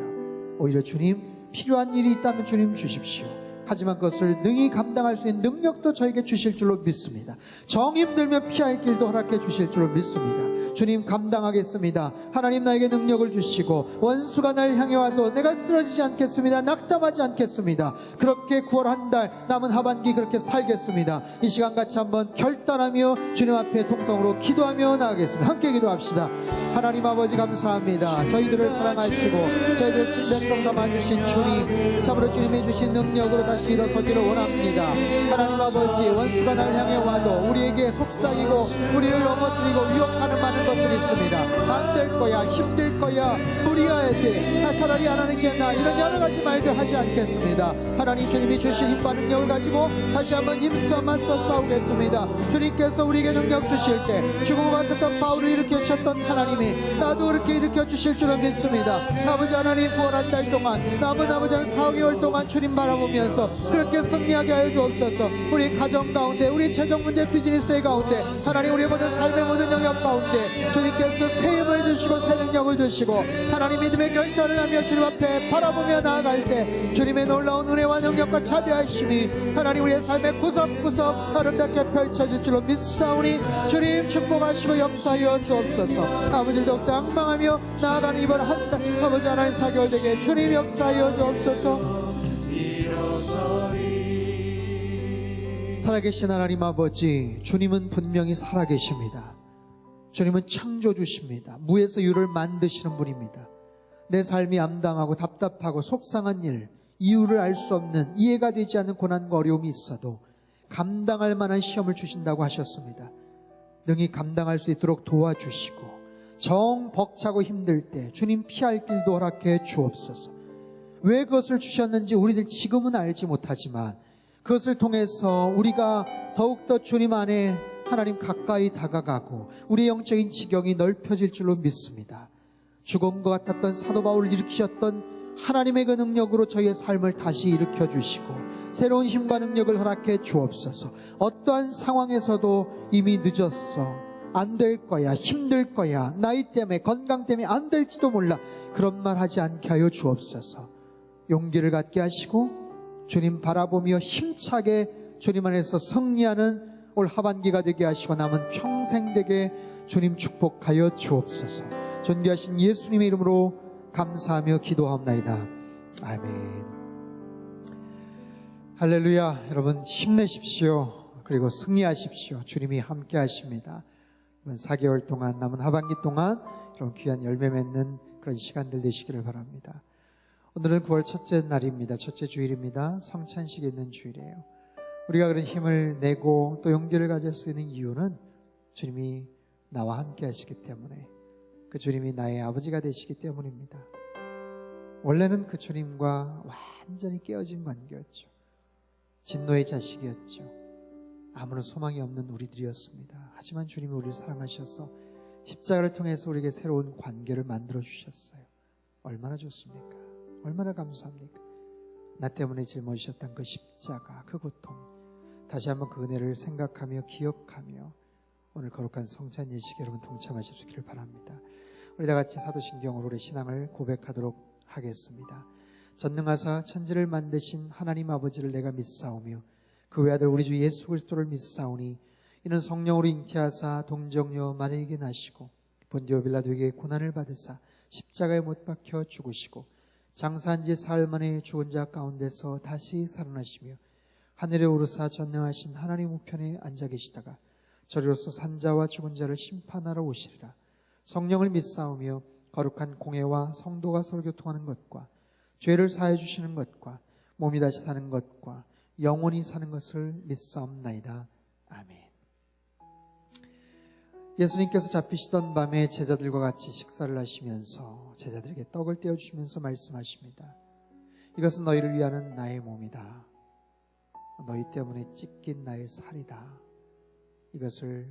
오히려 주님, 필요한 일이 있다면 주님 주십시오. 하지만 그것을 능히 감당할 수 있는 능력도 저에게 주실 줄로 믿습니다. 정 힘들면 피할 길도 허락해 주실 줄로 믿습니다. 주님, 감당하겠습니다. 하나님 나에게 능력을 주시고 원수가 날 향해 와도 내가 쓰러지지 않겠습니다. 낙담하지 않겠습니다. 그렇게 9월 한 달 남은 하반기 그렇게 살겠습니다. 이 시간 같이 한번 결단하며 주님 앞에 동성으로 기도하며 나아가겠습니다. 함께 기도합시다. 하나님 아버지 감사합니다. 저희들을 사랑하시고 저희들 친백성 삼아주신 주님, 참으로 주님이 주신 능력으로 다시 일어서기를 원합니다. 하나님 아버지, 원수가 날 향해 와도 우리에게 속삭이고 우리를 넘어뜨리고 유혹하는 많은 것들이 있습니다. 안 될 거야, 힘들 거야, 무리해야 돼, 차라리 안 하는 게 나, 이런 여러 가지 말들 하지 않겠습니다. 하나님 주님이 주신 힘과 능력을 가지고 다시 한번 힘써 맞서 싸우겠습니다. 주님께서 우리에게 능력 주실 때 죽음과 같았던 바울을 일으켜 주셨던 하나님이 나도 그렇게 일으켜 주실 줄을 믿습니다. 아버지 하나님, 9월 한 달 동안 남은 아버지 한 4개월 동안 주님 바라보면서 그렇게 승리하게 하여 주옵소서. 우리 가정 가운데, 우리 재정 문제 비즈니스의 가운데, 하나님 우리의 모든 삶의 모든 영역 가운데 주님께서 새 힘을 주시고 새 능력을 주시고 하나님 믿음의 결단을 하며 주님 앞에 바라보며 나아갈 때 주님의 놀라운 은혜와 능력과 자비하심이 하나님 우리의 삶의 구석구석 아름답게 펼쳐질 줄로 믿사오니 주님 축복하시고 역사하여 주옵소서. 아버지를 더욱 장망하며 나아가는 이번 한 달 아버지 하나님 4개월 되게 주님 역사하여 주옵소서. 살아계신 하나님 아버지, 주님은 분명히 살아계십니다. 주님은 창조주십니다. 무에서 유를 만드시는 분입니다. 내 삶이 암담하고 답답하고 속상한 일, 이유를 알 수 없는, 이해가 되지 않는 고난과 어려움이 있어도 감당할 만한 시험을 주신다고 하셨습니다. 능히 감당할 수 있도록 도와주시고 정 벅차고 힘들 때 주님 피할 길도 허락해 주옵소서. 왜 그것을 주셨는지 우리들 지금은 알지 못하지만 그것을 통해서 우리가 더욱더 주님 안에 하나님 가까이 다가가고 우리의 영적인 지경이 넓혀질 줄로 믿습니다. 죽음과 같았던 사도 바울을 일으키셨던 하나님의 그 능력으로 저희의 삶을 다시 일으켜 주시고 새로운 힘과 능력을 허락해 주옵소서. 어떠한 상황에서도 이미 늦었어, 안 될 거야, 힘들 거야, 나이 때문에, 건강 때문에 안 될지도 몰라, 그런 말 하지 않게 하여 주옵소서. 용기를 갖게 하시고 주님 바라보며 힘차게 주님 안에서 승리하는 올 하반기가 되게 하시고 남은 평생 되게 주님 축복하여 주옵소서. 존귀하신 예수님의 이름으로 감사하며 기도하옵나이다. 아멘. 할렐루야. 여러분 힘내십시오. 그리고 승리하십시오. 주님이 함께 하십니다. 이번 4개월 동안 남은 하반기 동안 이런 귀한 열매 맺는 그런 시간들 되시기를 바랍니다. 오늘은 9월 첫째 날입니다. 첫째 주일입니다. 성찬식이 있는 주일이에요. 우리가 그런 힘을 내고 또 용기를 가질 수 있는 이유는 주님이 나와 함께 하시기 때문에, 그 주님이 나의 아버지가 되시기 때문입니다. 원래는 그 주님과 완전히 깨어진 관계였죠. 진노의 자식이었죠. 아무런 소망이 없는 우리들이었습니다. 하지만 주님이 우리를 사랑하셔서 십자가를 통해서 우리에게 새로운 관계를 만들어 주셨어요. 얼마나 좋습니까? 얼마나 감사합니까? 나 때문에 짊어지셨던 그 십자가, 그 고통, 다시 한번 그 은혜를 생각하며 기억하며 오늘 거룩한 성찬 예식에 여러분 동참하실 수 있기를 바랍니다. 우리 다 같이 사도신경으로 우리 신앙을 고백하도록 하겠습니다. 전능하사 천지를 만드신 하나님 아버지를 내가 믿사오며 그 외아들 우리 주 예수 그리스도를 믿사오니 이는 성령으로 잉태하사 동정녀 마리아에게 나시고 본디오 빌라도에게 고난을 받으사 십자가에 못 박혀 죽으시고 장사한 지 사흘 만에 죽은 자 가운데서 다시 살아나시며 하늘에 오르사 전능하신 하나님 우편에 앉아 계시다가 저리로서 산자와 죽은 자를 심판하러 오시리라. 성령을 믿사오며 거룩한 공회와 성도가 서로 교통하는 것과 죄를 사해 주시는 것과 몸이 다시 사는 것과 영원히 사는 것을 믿사옵나이다. 아멘. 예수님께서 잡히시던 밤에 제자들과 같이 식사를 하시면서 제자들에게 떡을 떼어주시면서 말씀하십니다. 이것은 너희를 위하는 나의 몸이다. 너희 때문에 찢긴 나의 살이다. 이것을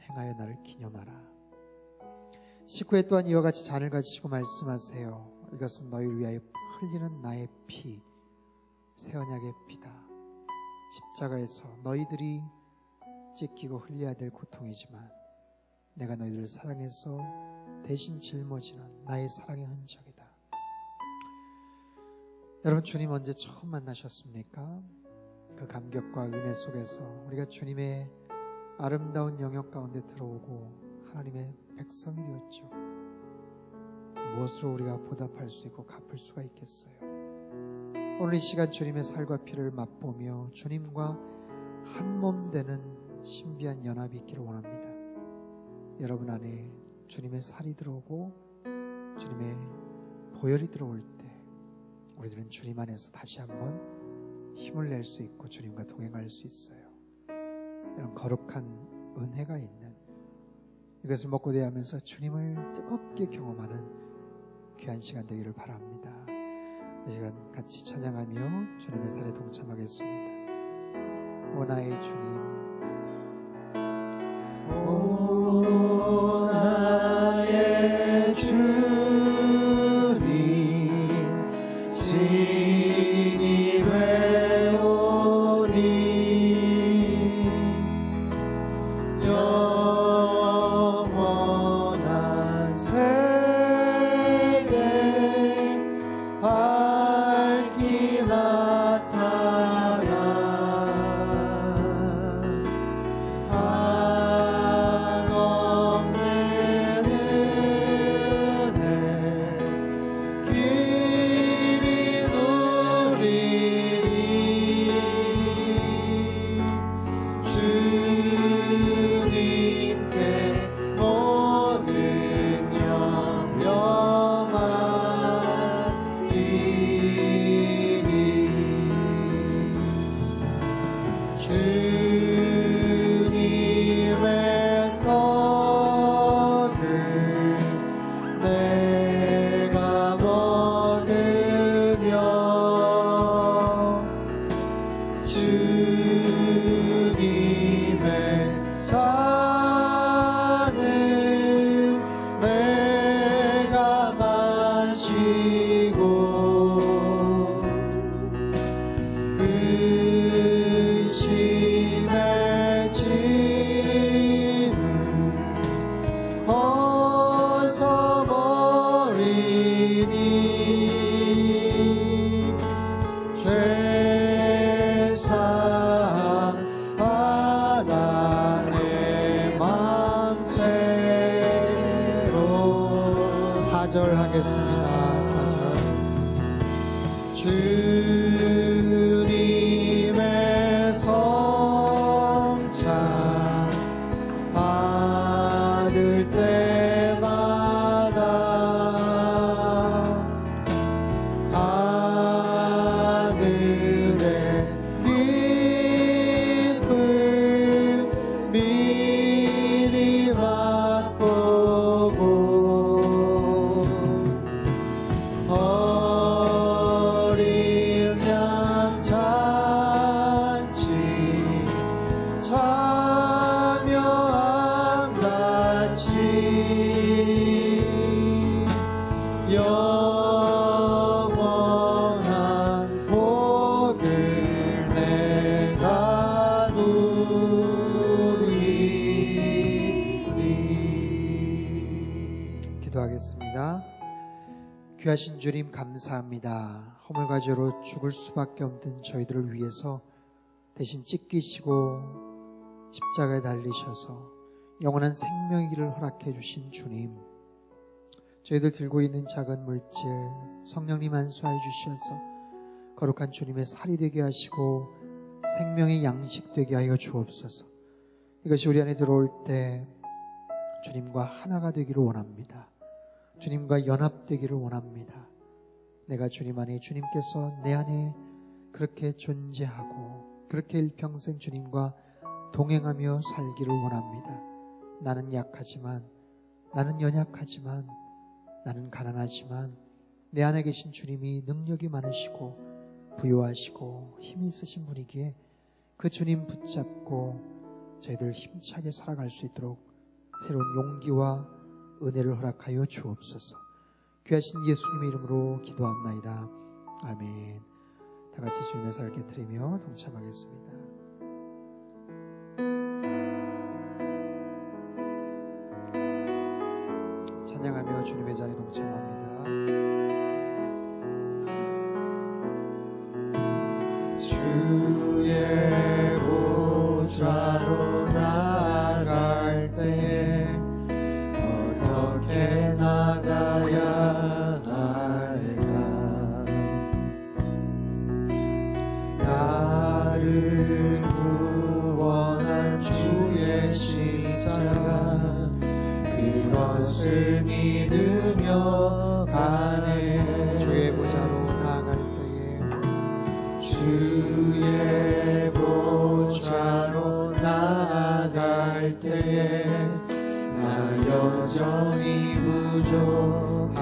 행하여 나를 기념하라. 식후에 또한 이와 같이 잔을 가지시고 말씀하세요. 이것은 너희를 위하여 흘리는 나의 피, 새 언약의 피다. 십자가에서 너희들이 찢기고 흘려야 될 고통이지만 내가 너희들을 사랑해서 대신 짊어지는 나의 사랑의 흔적이다. 여러분, 주님 언제 처음 만나셨습니까? 그 감격과 은혜 속에서 우리가 주님의 아름다운 영역 가운데 들어오고 하나님의 백성이 되었죠. 무엇으로 우리가 보답할 수 있고 갚을 수가 있겠어요? 오늘 이 시간 주님의 살과 피를 맛보며 주님과 한 몸 되는 신비한 연합이 있기를 원합니다. 여러분 안에 주님의 살이 들어오고 주님의 보혈이 들어올 때 우리들은 주님 안에서 다시 한번 힘을 낼 수 있고 주님과 동행할 수 있어요. 이런 거룩한 은혜가 있는, 이것을 먹고 대하면서 주님을 뜨겁게 경험하는 귀한 시간 되기를 바랍니다. 이 시간 같이 찬양하며 주님의 살에 동참하겠습니다. 오 나의 주님, 오 나의 주님, 신이 되오니 영원한 세계 밝히 나타나 한없는 은혜 길이 누리리. 주님께 모든 영영한 일이 주님의 떡을 내가 먹으며 주님의 잔을 내가 마시고 근심의 짐을 벗어버리니 죄사함 받아 내 맘새로. 4절 하겠습니다. 4절. 주님의 성찬 받으리라. 때마다 하늘의 기쁨 미리 맛보고 어린 양 잔치 참여함같이 영원한 복을 내가 누리리. 기도하겠습니다. 귀하신 주님 감사합니다. 허물과제로 죽을 수밖에 없는 저희들을 위해서 대신 찢기시고 십자가에 달리셔서 영원한 생명의 길을 허락해 주신 주님, 저희들 들고 있는 작은 물질 성령님 안수하여 주셔서 거룩한 주님의 살이 되게 하시고 생명의 양식 되게 하여 주옵소서. 이것이 우리 안에 들어올 때 주님과 하나가 되기를 원합니다. 주님과 연합되기를 원합니다. 내가 주님 안에, 주님께서 내 안에 그렇게 존재하고 그렇게 일평생 주님과 동행하며 살기를 원합니다. 나는 약하지만, 나는 연약하지만, 나는 가난하지만 내 안에 계신 주님이 능력이 많으시고 부요하시고 힘이 있으신 분이기에 그 주님 붙잡고 저희들 힘차게 살아갈 수 있도록 새로운 용기와 은혜를 허락하여 주옵소서. 귀하신 예수님의 이름으로 기도합나이다. 아멘. 다 같이 주님의 살을 깨뜨리며 동참하겠습니다. 찬양하며 주님의 자리에 동참합니다. 주의 보좌로 나갈 때에 어떻게 나가야 할까? 나를 구원한 주의 십자가 그것을 믿으며 가네. 주의 보좌로 나갈 때에, 주의 보좌로 나갈 때에 나 여전히 부족하다.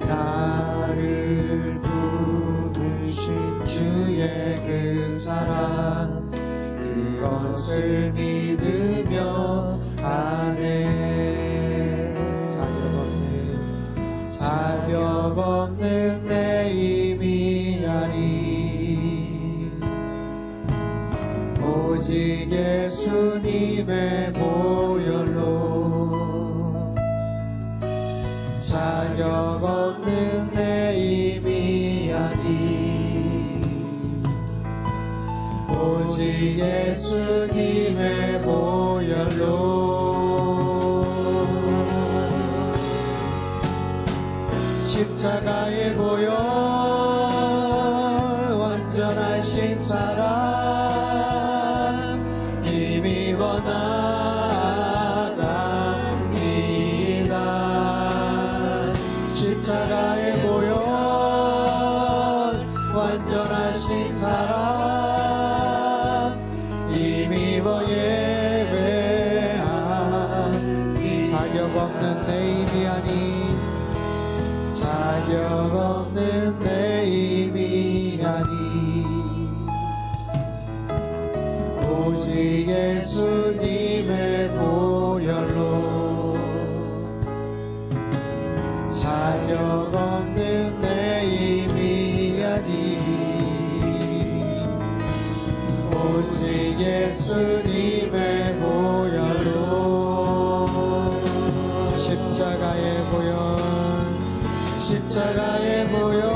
나를 부르신 주의 그 사랑 그것을 믿으며 가네. 자격 없는 내 힘이 아니 오직 예수님의 보혈로. 자격 없는 내 힘이 아니 오직 예수님의 보혈로. 십자가의 보혈 완전하신 사랑 힘입어 나갑니다. 십자가의 보혈 완전하신 사랑 힘입어 예배한. 자격 없는 내 힘이 아닌 자격 없는 내 힘이 아니 오직 예수님의 보혈로. 자격 없는 내 힘이 아니 오직 예수님의 보혈로. 십자가의 보혈 십자가의 보혈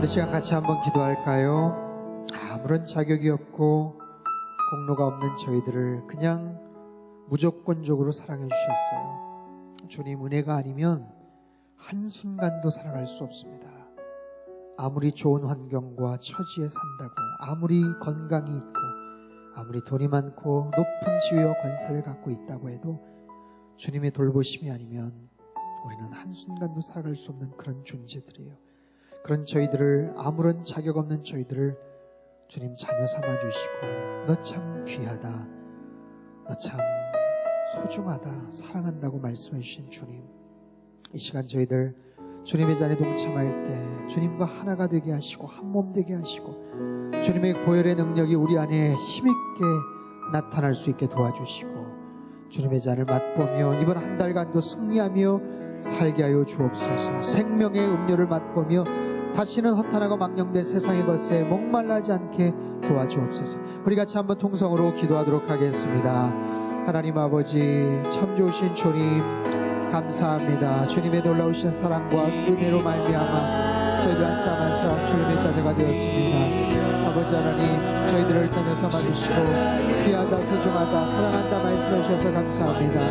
이 시간 같이 한번 기도할까요? 아무런 자격이 없고 공로가 없는 저희들을 그냥 무조건적으로 사랑해 주셨어요. 주님 은혜가 아니면 한순간도 살아갈 수 없습니다. 아무리 좋은 환경과 처지에 산다고, 아무리 건강이 있고, 아무리 돈이 많고 높은 지위와 권세를 갖고 있다고 해도 주님의 돌보심이 아니면 우리는 한순간도 살아갈 수 없는 그런 존재들이에요. 그런 저희들을, 아무런 자격 없는 저희들을 주님 자녀 삼아주시고, 너 참 귀하다, 너 참 소중하다, 사랑한다고 말씀해 주신 주님, 이 시간 저희들 주님의 자리에 동참할 때 주님과 하나가 되게 하시고 한 몸 되게 하시고 주님의 보혈의 능력이 우리 안에 힘있게 나타날 수 있게 도와주시고 주님의 잔을 맛보며 이번 한 달간도 승리하며 살게 하여 주옵소서. 생명의 음료를 맛보며 다시는 허탄하고 망령된 세상의 것에 목말라지 않게 도와주옵소서. 우리 같이 한번 통성으로 기도하도록 하겠습니다. 하나님 아버지, 참 좋으신 주님 감사합니다. 주님의 놀라우신 사랑과 은혜로 말미암아 저희들 한 사람 한 사람 주님의 자녀가 되었습니다. 아버지 하나님, 저희들을 자녀 삼아주시고 귀하다, 소중하다, 사랑한다 말씀해 주셔서 감사합니다.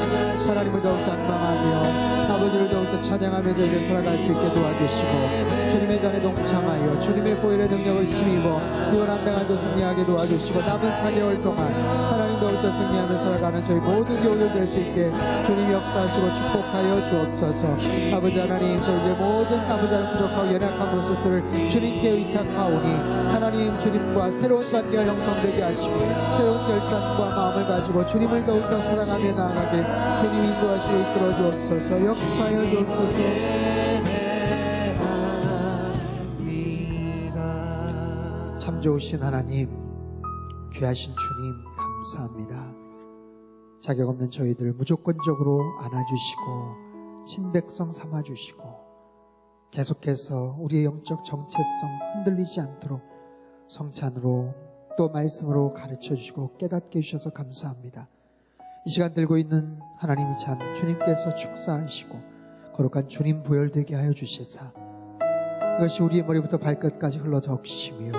하나님을 더욱더 안망하며 아버지를 더욱더 찬양하며 저희들 살아갈 수 있게 도와주시고 주님의 잔에 동참하여 주님의 보혈의 능력을 힘입어 이번 한 달간도 승리하게 도와주시고 남은 4개월 동안 하나님 더욱더 승리하며 살아가는 저희 모든 교우들 될 수 있게 주님이 역사하시고 축복하여 주옵소서. 아버지 하나님, 저희들의 모든 아버지 하나님 부족하고 연약한 모습들을 주님께 의탁하오니 하나님 주님과 새로운 관계가 형성되게 하시고 새로운 결단과 마음을 가지고 주님을 더욱더 사랑하며 나아가게 주님 인도하시고 이끌어 주옵소서. 역사하여 주옵소서. 참 좋으신 하나님, 귀하신 주님 감사합니다. 자격 없는 저희들 무조건적으로 안아주시고 친백성 삼아주시고 계속해서 우리의 영적 정체성 흔들리지 않도록 성찬으로 또 말씀으로 가르쳐주시고 깨닫게 해주셔서 감사합니다. 이 시간 들고 있는 하나님의 잔 주님께서 축사하시고 거룩한 주님 보혈되게 하여 주시사 이것이 우리의 머리부터 발끝까지 흘러 적시며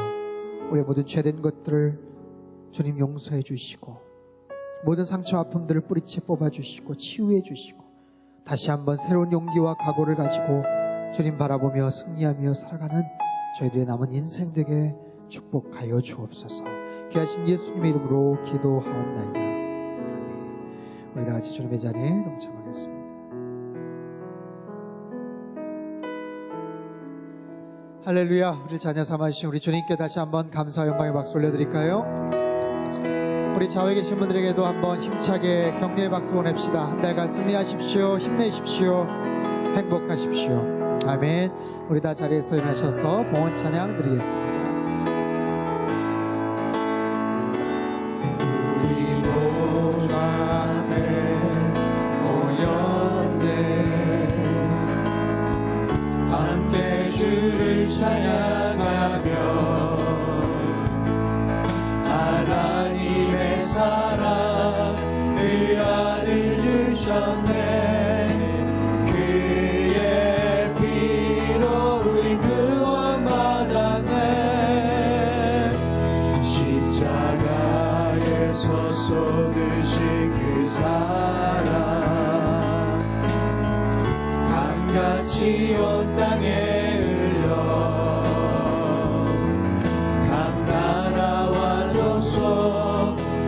우리의 모든 죄된 것들을 주님 용서해 주시고 모든 상처 아픔들을 뿌리채 뽑아주시고 치유해 주시고 다시 한번 새로운 용기와 각오를 가지고 주님 바라보며 승리하며 살아가는 저희들의 남은 인생 되게 축복하여 주옵소서. 귀하신 예수님의 이름으로 기도하옵나이다. 아멘. 우리 다같이 주님의 자리에 동참하겠습니다. 할렐루야. 우리 자녀 삼아주신 우리 주님께 다시 한번 감사와 영광의 박수 올려드릴까요? 우리 좌우에 계신 분들에게도 한번 힘차게 격려의 박수 보냅시다. 한 달간 승리하십시오. 힘내십시오. 행복하십시오. 아멘. 우리 다 자리에서 일어나셔서 봉헌 찬양 드리겠습니다. 우리 모두 앞에 모였네. 함께 주를 찬양하며 하나님의 사랑 그 아들 주셨네. 그의 피로 우리 구원받았네. 십자가에서 쏟으신 그 사랑 강같이 온 땅에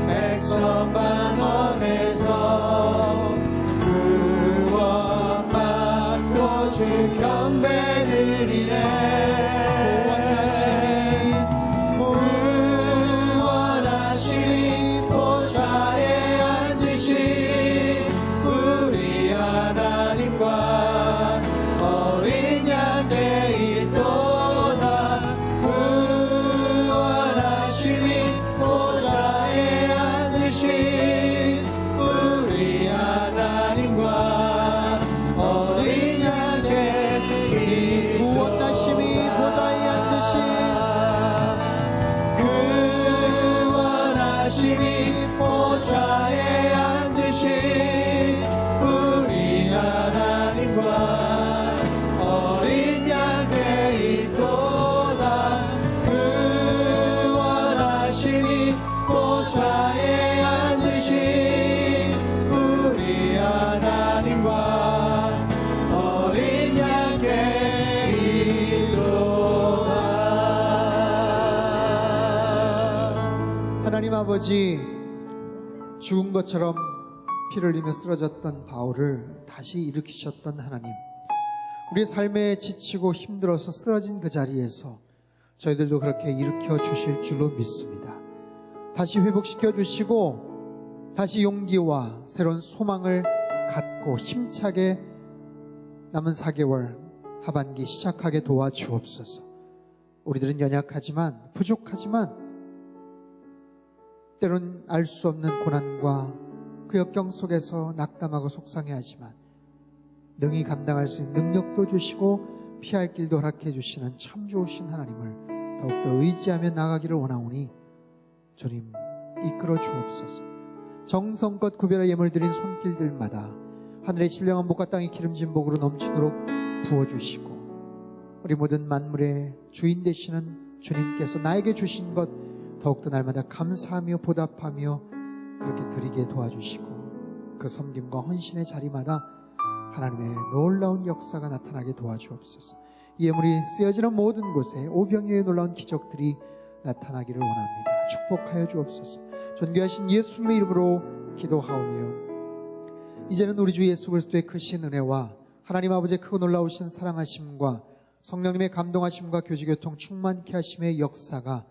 백성 방언에서 구원받고 주 경배드리네. 구원하신 보좌에 앉으신 우리 하나님과 어린 양에 있도다. 구원하심이 보좌에 우리 하나님과 어린 양의 구원하심이 아버지, 죽은 것처럼 피를 흘리며 쓰러졌던 바울을 다시 일으키셨던 하나님, 우리의 삶에 지치고 힘들어서 쓰러진 그 자리에서 저희들도 그렇게 일으켜 주실 줄로 믿습니다. 다시 회복시켜 주시고 다시 용기와 새로운 소망을 갖고 힘차게 남은 4개월 하반기 시작하게 도와주옵소서. 우리들은 연약하지만 부족하지만 때론 알 수 없는 고난과 그 역경 속에서 낙담하고 속상해하지만 능히 감당할 수 있는 능력도 주시고 피할 길도 허락해 주시는 참 좋으신 하나님을 더욱더 의지하며 나가기를 원하오니 주님 이끌어 주옵소서. 정성껏 구별하 예물 드린 손길들마다 하늘의 신령한 복과 땅의 기름진 복으로 넘치도록 부어주시고 우리 모든 만물의 주인 되시는 주님께서 나에게 주신 것 더욱더 날마다 감사하며 보답하며 그렇게 드리게 도와주시고 그 섬김과 헌신의 자리마다 하나님의 놀라운 역사가 나타나게 도와주옵소서. 이 예물이 쓰여지는 모든 곳에 오병이어의 놀라운 기적들이 나타나기를 원합니다. 축복하여 주옵소서. 존귀하신 예수님의 이름으로 기도하오며 이제는 우리 주 예수 그리스도의 크신 은혜와 하나님 아버지의 크고 놀라우신 사랑하심과 성령님의 감동하심과 교제교통 충만케 하심의 역사가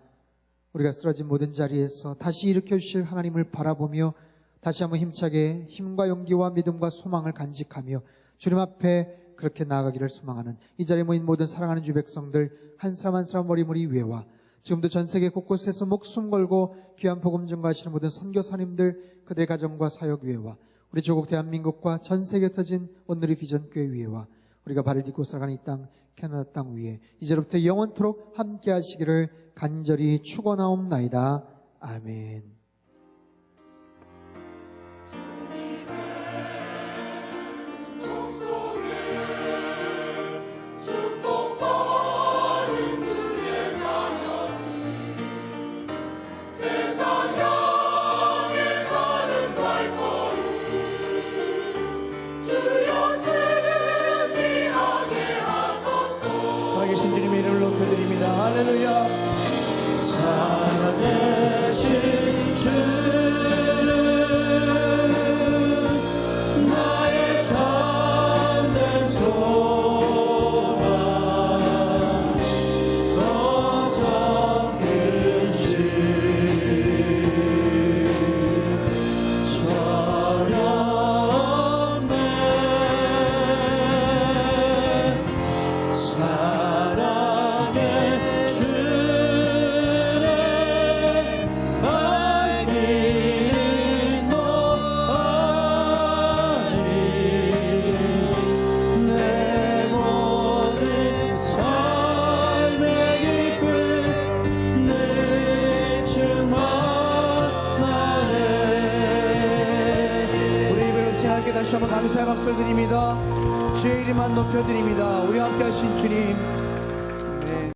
우리가 쓰러진 모든 자리에서 다시 일으켜 주실 하나님을 바라보며 다시 한번 힘차게 힘과 용기와 믿음과 소망을 간직하며 주님 앞에 그렇게 나아가기를 소망하는 이 자리에 모인 모든 사랑하는 주 백성들 한 사람 한 사람 머리머리 위에와 지금도 전 세계 곳곳에서 목숨 걸고 귀한 복음 전가하시는 모든 선교사님들 그들의 가정과 사역 위에와 우리 조국 대한민국과 전 세계에 흩어진 오늘의 비전교회 위에와 우리가 발을 딛고 살아가는 이 땅 캐나다 땅 위에 이제로부터 영원토록 함께 하시기를 간절히 축원하옵나이다. 아멘. 살아계신 주님의 이름을 높여드립니다. 할렐루야. 살아계신 주 나의 참된 소망 더 적으신 찬양네 사랑의 주를 밝히는 노아리 내 모든 삶의 기쁨 늘 충만하네. 우리 입을 없이 하나님께 다시 한번 감사의 박수를 드립니다. 주의 이름만 높여드립니다. 우리 함께 하신 주님